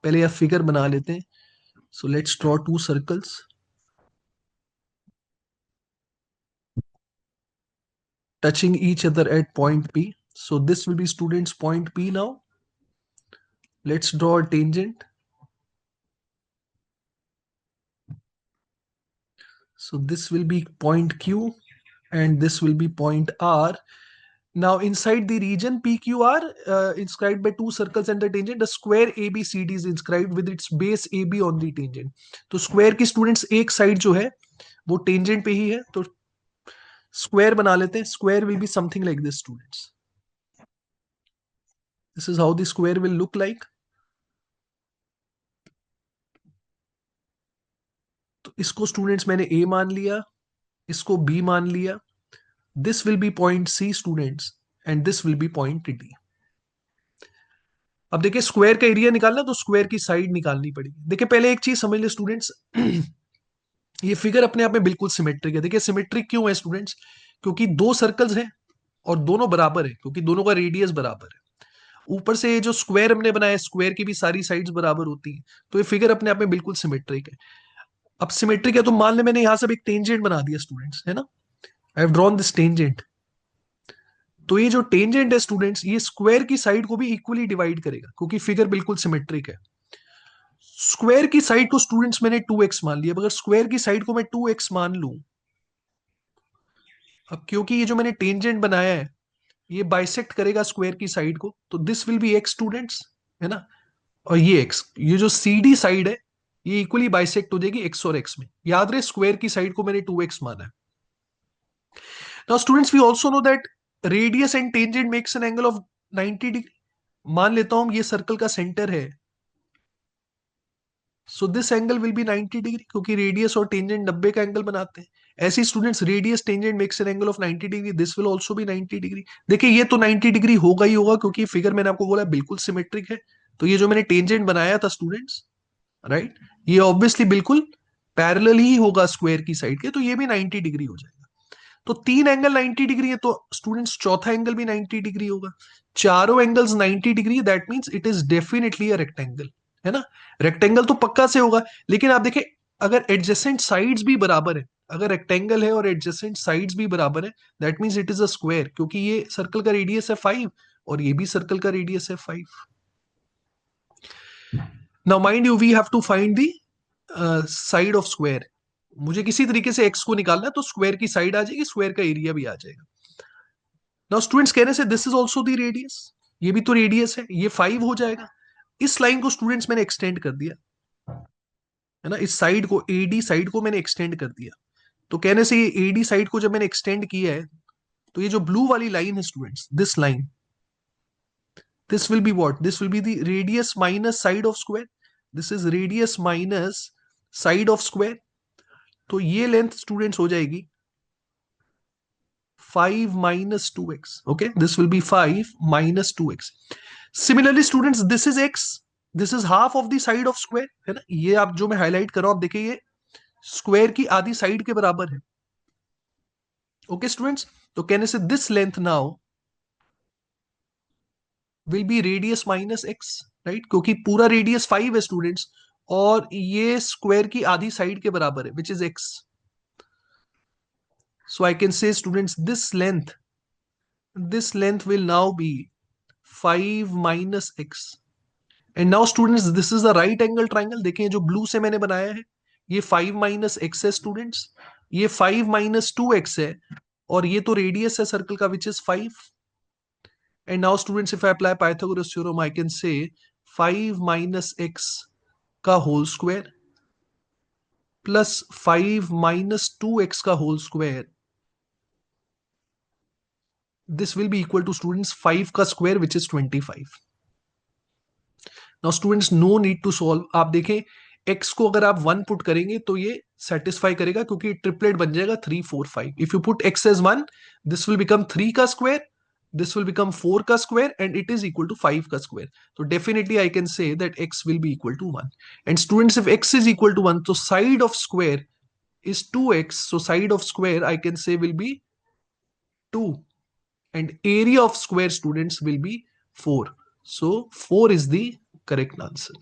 पहले यह figure बना लेते हैं. So let's draw two circles. Touching each other at point P. So this will be students point P now. Let's draw a tangent. So this will be point Q and this will be point R. Now inside the region PQR inscribed by two circles and the tangent, the square ABCD is inscribed with its base AB on the tangent. तो square की students एक side जो है वो tangent पे ही है, तो square बना लेते हैं. Square will be something like this students. This is how the square will look like. तो इसको स्टूडेंट्स मैंने A मान लिया, इसको B मान लिया. This will B point C students and this will B point D. अब देखिए स्क्वायर का एरिया निकालना तो स्क्वायर की साइड निकालनी पड़ेगी. देखिए पहले एक चीज समझ ले स्टूडेंट्स, ये फिगर अपने आप में बिल्कुल सिमेट्रिक है. देखिए सिमेट्रिक क्यों है स्टूडेंट्स, क्योंकि दो सर्कल्स हैं और दोनों बराबर है, क्योंकि दोनों का रेडियस बराबर है. ऊपर से ये जो स्क्वायर हमने बनाया है, स्क्वायर की भी सारी साइड्स बराबर होती हैं, तो ये फिगर अपने आप में बिल्कुल सिमेट्रिक है। अब सिमेट्रिक है तो मान ले मैंने यहां से एक टेंजेंट बना दिया स्टूडेंट्स, है ना, I have drawn this tangent. तो ये जो टेंजेंट है स्टूडेंट्स, ये स्क्वायर की साइड को भी इक्वली डिवाइड करेगा क्योंकि फिगर बिल्कुल सिमेट्रिक है। स्क्वायर की साइड को स्टूडेंट्स मैंने 2x मान लिया। अगर स्क्वायर की साइड को मैं 2x मान लूं, अब क्योंकि ये जो मैंने टेंजेंट बनाया है ये बाइसेक्ट करेगा स्क्वायर की साइड को, तो this will B x students, है ना। और ये x, ये जो CD साइड है ये इक्वली बाइसेक्ट हो जाएगी x और x में। याद रहे स्क्वायर की साइड को मैंने 2x माना है। Now students we also know that radius and tangent makes an angle of 90 degree. मान लेता हूं ये सर्कल का सेंटर है, so this angle will be 90 degree क्योंकि रेडियस और टेंजेंट 90 का एंगल बनाते हैं। ऐसे students radius tangent makes an angle of 90 degree, this will also be 90 degree. देखिए ये तो 90 डिग्री होगा ही होगा क्योंकि फिगर मैंने आपको बोला बिल्कुल सिमेट्रिक है। तो ये जो मैंने टेंजेंट बनाया था स्टूडेंट्स, राइट, ये ऑब्वियसली बिल्कुल पैरेलल ही होगा स्क्वायर की साइड के, तो ये भी 90 डिग्री हो जाएगा। तो तीन एंगल 90 डिग्री है तो स्टूडेंट्स चौथा एंगल भी 90 डिग्री होगा। चारों angles 90 degree, that means it is definitely a rectangle, है ना। रेक्टेंगल तो पक्का से होगा, लेकिन आप देखें अगर एडजेसेंट साइड्स भी बराबर है, अगर रेक्टेंगल है और एडजेसेंट साइड्स भी बराबर है, that means it is a square क्योंकि ये सर्कल का रेडियस है 5 और ये भी सर्कल का रेडियस है 5। Now mind you we have to find the side of square. मुझे किसी तरीके से x को निकालना है तो स्क्वायर की साइड आ जाएगी, स्क्वायर का एरिया भी आ जाएगा। नाउ स्टूडेंट्स कहने से this is also the radius, ये भी तो रेडियस है, ये 5 हो जाएगा। इस लाइन को स्टूडेंट्स मैंने एक्सटेंड कर दिया, है ना, इस साइड को AD साइड को मैंने एक्सटेंड कर दिया। तो कहने से ये AD साइड को जब मैंने एक्सटेंड किया है तो ये जो ब्लू वाली लाइन है students, this line, this will be what, this will be the radius minus side of square. This is radius minus side of square. तो ये लेंथ स्टूडेंट्स हो जाएगी 5 minus 2x. Okay, this will be 5 minus 2x. Similarly students, this is x, this is half of the side of square, है ना। ये आप जो मैं हाईलाइट कर रहा हूं आप देखिए ये स्क्वायर की आधी साइड के बराबर है। ओके स्टूडेंट्स, तो कहने से this length now will be radius minus x, right, क्योंकि पूरा रेडियस 5 है स्टूडेंट्स और ये स्क्वायर की आधी साइड के बराबर है which is x. So I can say students this length will now be 5 minus x. And now students this is a right angle triangle। देखिए जो ब्लू से मैंने बनाया है ये 5 माइनस एक्स है स्टूडेंट्स, ये 5 माइनस 2x है और ये तो रेडियस है सर्कल का which is 5। And now students if I apply Pythagoras theorem I can say 5 minus x का whole square plus 5 minus 2x का whole square, this will be equal to students 5 का square which is 25। Now students no need to solve. आप देखें x को अगर आप 1 put करेंगे तो ये सेटिस्फाई करेगा क्योंकि ट्रिपलेट बन जाएगा 3 4 5। If you put x as 1 this will become 3 का स्क्वायर, दिस विल बिकम 4 का square and it is equal to 5 का स्क्वायर। तो definitely I can say that x will be equal to 1। And students if x is equal to 1 तो side of square is 2x, so side of square I can say will be 2 and area of square students will be 4, so 4 is the correct answer.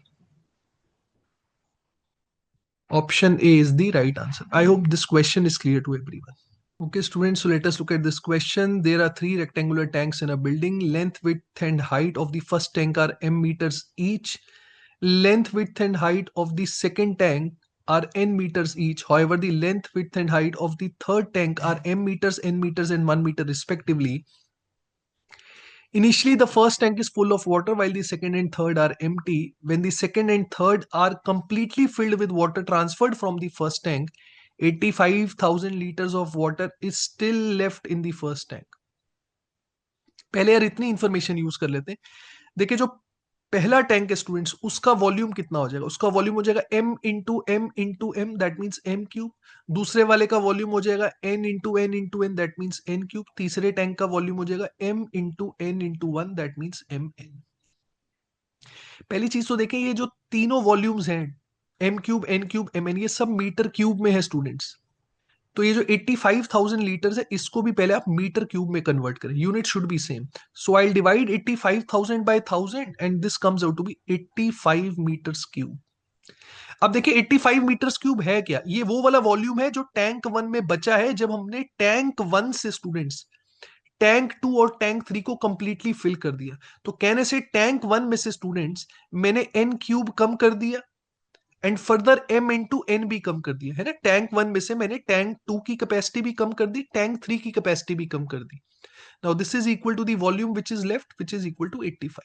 Option A is the right answer. I hope this question is clear to everyone. Okay students, so let us look at this question. There are 3 rectangular tanks in a building. Length, width and height of the first tank are m meters each. Length, width and height of the second tank are n meters each. However, the length, width and height of the third tank are m meters, n meters and 1 meter respectively. Initially, the first tank is full of water while the second and third are empty. When the second and third are completely filled with water transferred from the first tank, 85,000 liters of water is still left in the first tank. पहले यार इतनी information use कर लेते हैं। देखिए जो पहला tank है स्टूडेंट्स उसका वॉल्यूम कितना हो जाएगा, उसका वॉल्यूम हो जाएगा m m that means m cube. दूसरे वाले का वॉल्यूम हो जाएगा n that means n cube. तीसरे टैंक का वॉल्यूम हो जाएगा m n 1 that means mn। पहली चीज तो देखें ये जो तीनों वॉल्यूम्स हैं m cube n cube mn ये सब मीटर क्यूब में है स्टूडेंट्स। तो ये जो 85,000 लीटर्स है इसको भी पहले आप मीटर क्यूब में कन्वर्ट करें, unit should be same. So I divide 85,000 by 1000 and this comes out to be 85 metres cube. अब देखिए 85 मीटर्स क्यूब है क्या, ये वो वाला वॉल्यूम है जो टैंक 1 में बचा है जब हमने टैंक 1 से स्टूडेंट्स टैंक 2 और टैंक 3 को कंप्लीटली फिल कर दिया। तो कहने से टैंक 1 में से स्टूडेंट्स मैंने एन क्यूब कम कर दिया and further m into N भी कम कर दिया है ना। टैंक 1 में से मैंने टैंक 2 की कैपेसिटी भी कम कर दी, टैंक 3 की कैपेसिटी भी कम कर दी। Now this is equal to the volume which is left which is equal to 85।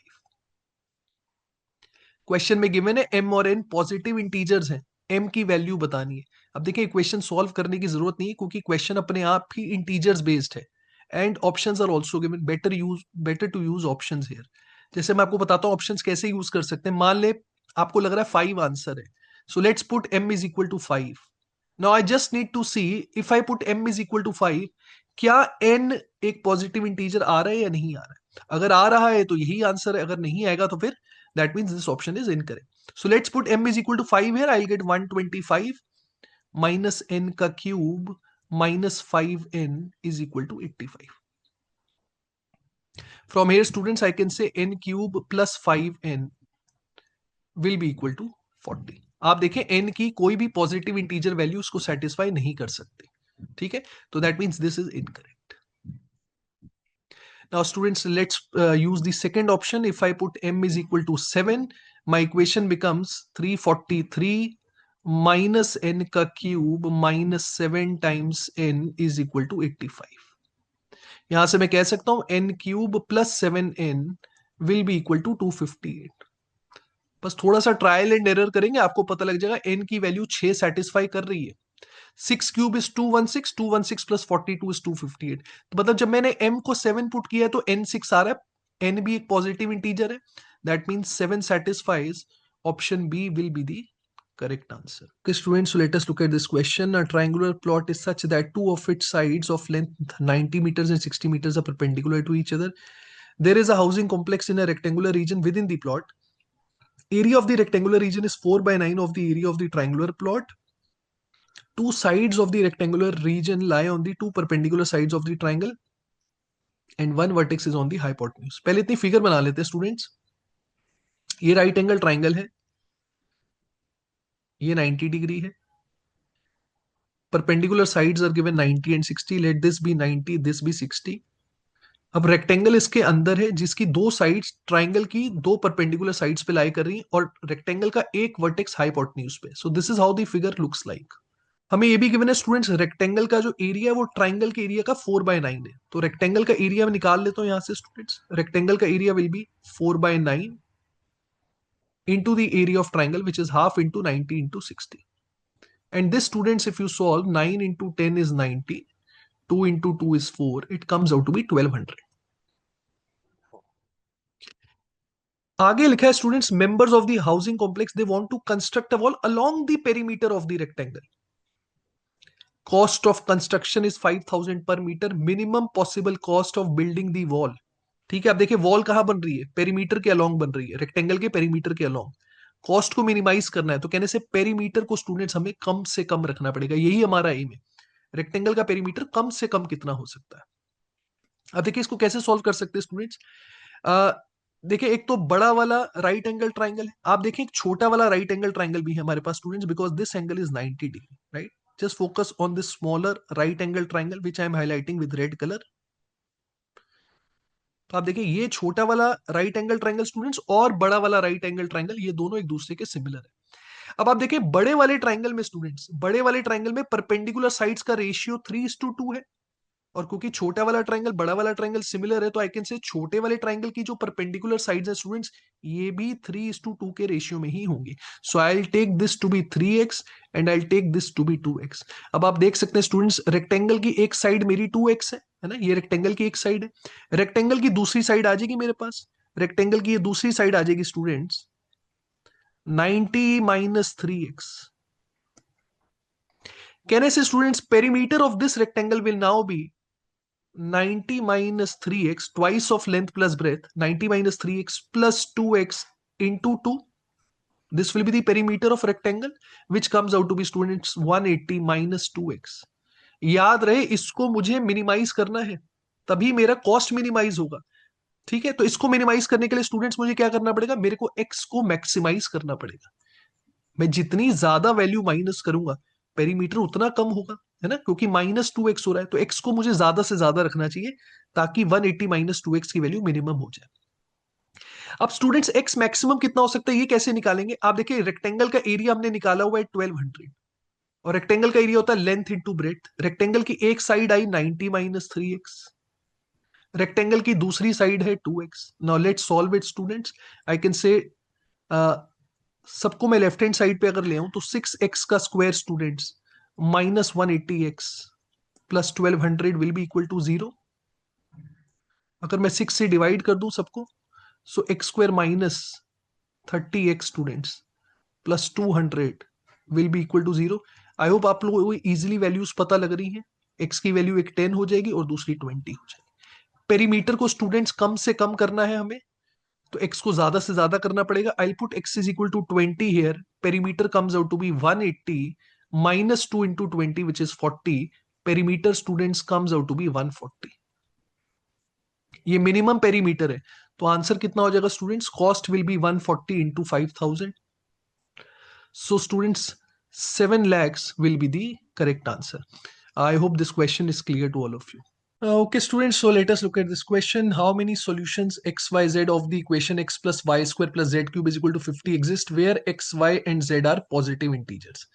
Question में गिवन है m और n पॉजिटिव इंटीजर्स हैं, m की वैल्यू बतानी है। अब देखिए क्वेश्चन सॉल्व करने की जरूरत नहीं है क्योंकि क्वेश्चन अपने आप ही इंटीजर्स बेस्ड है and options are also given, better to use options here. जैसे मैं आपको बताता हूँ ऑप्शंस कैसे यूज कर सकते हैं। मान ले आपको लग रहा है 5 आंसर है, so let's put m is equal to 5। Now I just need to see if I put m is equal to 5, क्या n एक पॉजिटिव इंटीजर आ रहा है या नहीं आ रहा है। अगर आ रहा है तो यही आंसर है, अगर नहीं आएगा तो फिर that means this option is incorrect. So let's put m is equal to 5 here. I'll get 125 minus n ka cube minus 5n is equal to 85. From here students I can say n cube plus 5n will be equal to 40. आप देखें n की कोई भी positive integer value उसको satisfy नहीं कर सकते, ठीक है। तो that means this is incorrect. Now students, let's use the second option. If I put m is equal to 7, my equation becomes 343 minus n ka cube minus 7 times n is equal to 85. यहां से मैं कह सकता हूं n cube plus 7n will be equal to 258. बस थोड़ा सा trial and error करेंगे, आपको पता लग जाएगा n की वैल्यू 6 सेटिस्फाई कर रही है। 6 क्यूब इज 216, 216 प्लस 42 इज 258। तो मतलब जब मैंने m को 7 पुट किया है तो n 6 आ रहा है, n भी एक पॉजिटिव इंटीजर है, that means 7 satisfies, option B will be the correct answer. Okay students, so let us look at this question. A triangular plot is such that two of its sides of length 90 meters and 60 meters are perpendicular to each other. There is a housing complex in a rectangular region within the plot. Area of the rectangular region is 4 by 9 of the area of the triangular plot. Two sides of the rectangular region lie on the two perpendicular sides of the triangle and one vertex is on the hypotenuse. पहले इतनी figure बना लेते हैं students. ये right angle triangle है, ये 90 degree है, perpendicular sides are given 90 and 60, let this be 90 this be 60। अब रेक्टेंगल इसके अंदर है जिसकी दो साइड्स ट्राइंगल की दो परपेंडिकुलर साइड्स पे लाई कर रही हैं और रेक्टेंगल का एक वर्टेक्स हाइपोटेन्यूज पे। So this is how the figure looks like. हमें ये भी गिवन है स्टूडेंट्स, रेक्टेंगल का जो एरिया है वो ट्राइंगल के एरिया का 4 by 9 है। तो रेक्टेंगल का एरिया में निकाल लेता हूं यहां से स्टूडेंट्स। रेक्टेंगल का area will be 4 by 9 into the area of triangle which is half into 90 into 60. And this students if you solve 9 into 10 is 90, 2 into 2 is 4, it comes out to be 1200. आगे लिखा है students, members of the housing complex they want to construct a wall along the perimeter of the rectangle. Cost of construction is 5000 per metre, minimum possible cost of building the wall. ठीक है, अब देखिए wall कहां बन रही है, perimeter के along बन रही है, रेक्टेंगल के पेरीमीटर के अलोंग। कॉस्ट को मिनिमाइज करना है तो कहने से पेरीमीटर को स्टूडेंट्स हमें कम से कम रखना पड़ेगा, यही हमारा एम है। रेक्टेंगल का पेरीमीटर कम से कम कितना हो सकता है। अब देखिए इसको कैसे सॉल्व कर सकते हैं स्टूडेंट्स। देखिए एक तो बड़ा वाला राइट एंगल ट्राइंगल है, आप देखिए एक छोटा वाला राइट एंगल ट्राइंगल भी है हमारे पास students, because this angle is 90 degree, right. Just focus on this smaller right angle triangle which I am highlighting with red color. तो आप देखिए ये छोटा वाला राइट एंगल ट्राइंगल स्टूडेंट्स और बड़ा वाला राइट एंगल ट्राइंगल, ये दोनों एक दूसरे के सिमिलर है। अब आप देखिए बड़े वाले ट्राइंगल में स्टूडेंट्स, बड़े वाले ट्राइंगल में परपेंडिकुलर साइड्स का रेशियो 3:2 है, और क्योंकि छोटा वाला ट्राइंगल बड़ा वाला ट्राइंगल सिमिलर है तो आई कैन से छोटे वाले ट्राइंगल की जो परपेंडिकुलर साइड्स है स्टूडेंट्स ये भी 3:2 के रेशियो में ही होंगी। So I will take this to be 3x and I will take this to be 2x। अब आप देख सकते हैं स्टूडेंट्स रेक्टेंगल की एक साइड मेरी 2x है ना, ये रेक्टेंगल की एक साइड है। रेक्टेंगल की दूसरी साइड आ जाएगी मेरे पास, रेक्टेंगल की ये दूसरी साइड आ जाएगी स्टूडेंट्स 90 माइनस 3x। कहने से students perimeter of this rectangle will now be 90 minus 3x, twice of length plus breadth, 90 minus 3x plus 2x into 2. This will be the perimeter of rectangle, which comes out to be students 180 minus 2x. याद रहे इसको मुझे minimise करना है, तभी मेरा cost minimise होगा। ठीक है, तो इसको मिनिमाइज करने के लिए स्टूडेंट्स मुझे क्या करना पड़ेगा, मेरे को एक्स को मैक्सिमाइज करना पड़ेगा। मैं जितनी ज्यादा वैल्यू माइनस करूंगा पेरीमीटर उतना कम होगा, है ना, क्योंकि -2x हो रहा है, तो x को मुझे ज्यादा से ज्यादा रखना चाहिए ताकि 180 - 2x की वैल्यू मिनिमम हो जाए। अब स्टूडेंट्स x मैक्सिमम कितना हो सकता है ये कैसे निकालेंगे, आप देखिए रेक्टेंगल का एरिया हमने निकाला हुआ है 1200, और रेक्टेंगल का एरिया होता है लेंथ इंटू ब्रेथ। रेक्टेंगल की एक साइड आई 90 - 3x, रेक्टेंगल की दूसरी साइड है 2x। Now let's solve it students. I can से सबको मैं लेफ्ट हैंड साइड पे अगर ले आऊं तो 6x का square students -180x plus 1200 will be equal to 0। अगर मैं 6 से डिवाइड कर दूं सबको, so x square -30x students plus 200 will be equal to 0। I hope आप लोगों को इजिली वैल्यूज पता लग रही हैं। x की वैल्यू एक 10 हो जाएगी और दूसरी 20 हो जाएगी। पेरीमीटर को स्टूडेंट्स कम से कम करना है हमें, तो x को ज्यादा से ज्यादा करना पड़ेगा। I put x is equal to 20 here, perimeter comes out to be 180 -2 into 20 which is 40, perimeter students comes out to be 140। ये मिनिमम पेरीमीटर है, तो आंसर कितना हो जाएगा students, cost will be 140 into 5000। So students 7 lakhs will be the correct answer. I hope this question is clear to all of you. Okay, students, so let us look at this question. How many solutions x, y, z of the equation x plus y square plus z cube is equal to 50 exist where x, y and z are positive integers?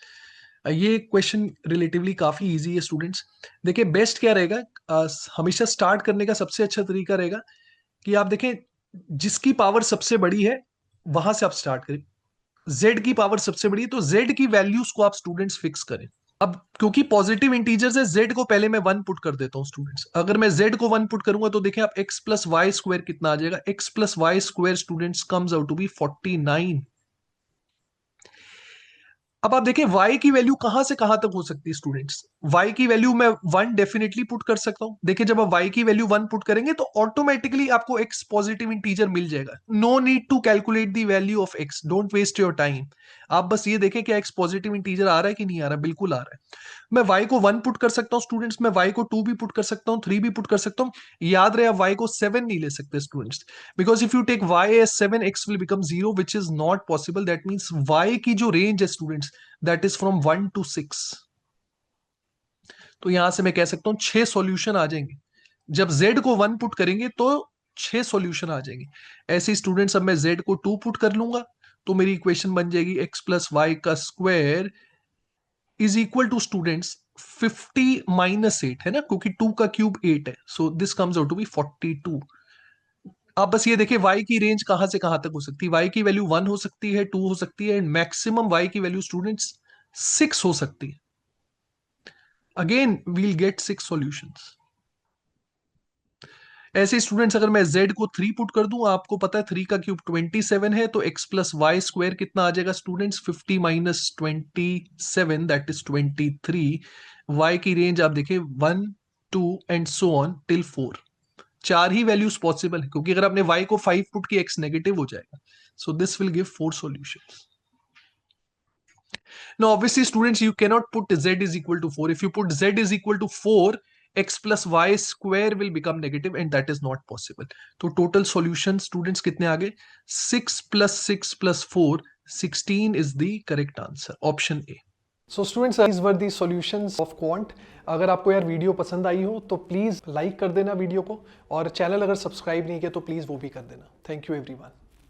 ये question relatively काफी easy है students. देखिए best क्या रहेगा, हमेशा start करने का सबसे अच्छा तरीका रहेगा कि आप देखें जिसकी पावर सबसे बड़ी है वहां से आप स्टार्ट करें। z की पावर सबसे बड़ी है तो z की वैल्यूज को आप स्टूडेंट्स फिक्स करें। अब क्योंकि पॉजिटिव इंटीजर्स है, z को पहले मैं 1 पुट कर देता हूं स्टूडेंट्स। अगर मैं z को 1 पुट करूंगा तो देखें आप x प्लस वाई स्क्वायर कितना आ जाएगा, x plus Y square students comes out to be 49। अब आप देखें y की वैल्यू कहां से कहां तक हो सकती है स्टूडेंट्स, y की वैल्यू मैं 1 डेफिनेटली पुट कर सकता हूं। देखिए जब आप y की वैल्यू 1 पुट करेंगे तो ऑटोमेटिकली आपको x पॉजिटिव इंटीजर मिल जाएगा। No need to calculate the value of x, don't waste your time. आप बस ये देखें क्या x पॉजिटिव इंटीजर आ रहा है कि नहीं आ रहा, बिल्कुल आ रहा है। मैं y को 1 पुट कर सकता हूं स्टूडेंट्स, मैं y को 2 भी पुट कर सकता हूं, 3 भी पुट कर सकता हूं। याद रहे आप y को 7 नहीं ले सकते students, because if you take y as 7 x will become 0 which is not possible। That means y की जो रेंज है students that is from 1 to 6। तो यहां से मैं कह सकता हूं 6 सॉल्यूशन आ जाएंगे। जब z को 1 पुट करेंगे तो 6 सॉल्यूशन आ जाएंगे। ऐसे स्टूडेंट्स अब मैं z को 2 पुट कर लूंगा तो मेरी इक्वेशन बन जाएगी x प्लस वाई का square is equal to students 50 - 8, है ना, क्योंकि 2 का क्यूब 8 है, so this comes out to be 42। आप बस ये देखिए y की रेंज कहां से कहां तक हो सकती है, y की वैल्यू 1 हो सकती है, 2 हो सकती है, एंड मैक्सिमम y की वैल्यू स्टूडेंट्स 6 हो सकती है। Again we'll get 6 solutions. ऐसे स्टूडेंट्स अगर मैं z को 3 पुट कर दूं, आपको पता है 3 का क्यूब 27 है, तो x प्लस वाई स्क्वायर कितना आ जाएगा स्टूडेंट्स, 50 - 27 दैट इज 23। y की रेंज आप देखिए 1, 2 and so on till 4। 4 he values possible है, क्योंकि अगर आपने y को 5 पुट किया x नेगेटिव हो जाएगा। सो this will give 4 solutions. Now, obviously, students, you cannot put z is equal to 4. If you put z is equal to 4, x plus y square will become negative, and that is not possible. So, total solution, students, कितने आ गए? 6 plus 6 plus 4, 16 is the correct answer. Option A. So students these were the solutions of quant। अगर आपको यार video पसंद आई हो तो please like कर देना वीडियो को, और चैनल अगर सब्सक्राइब नहीं किया तो प्लीज़ वो भी कर देना। Thank you everyone.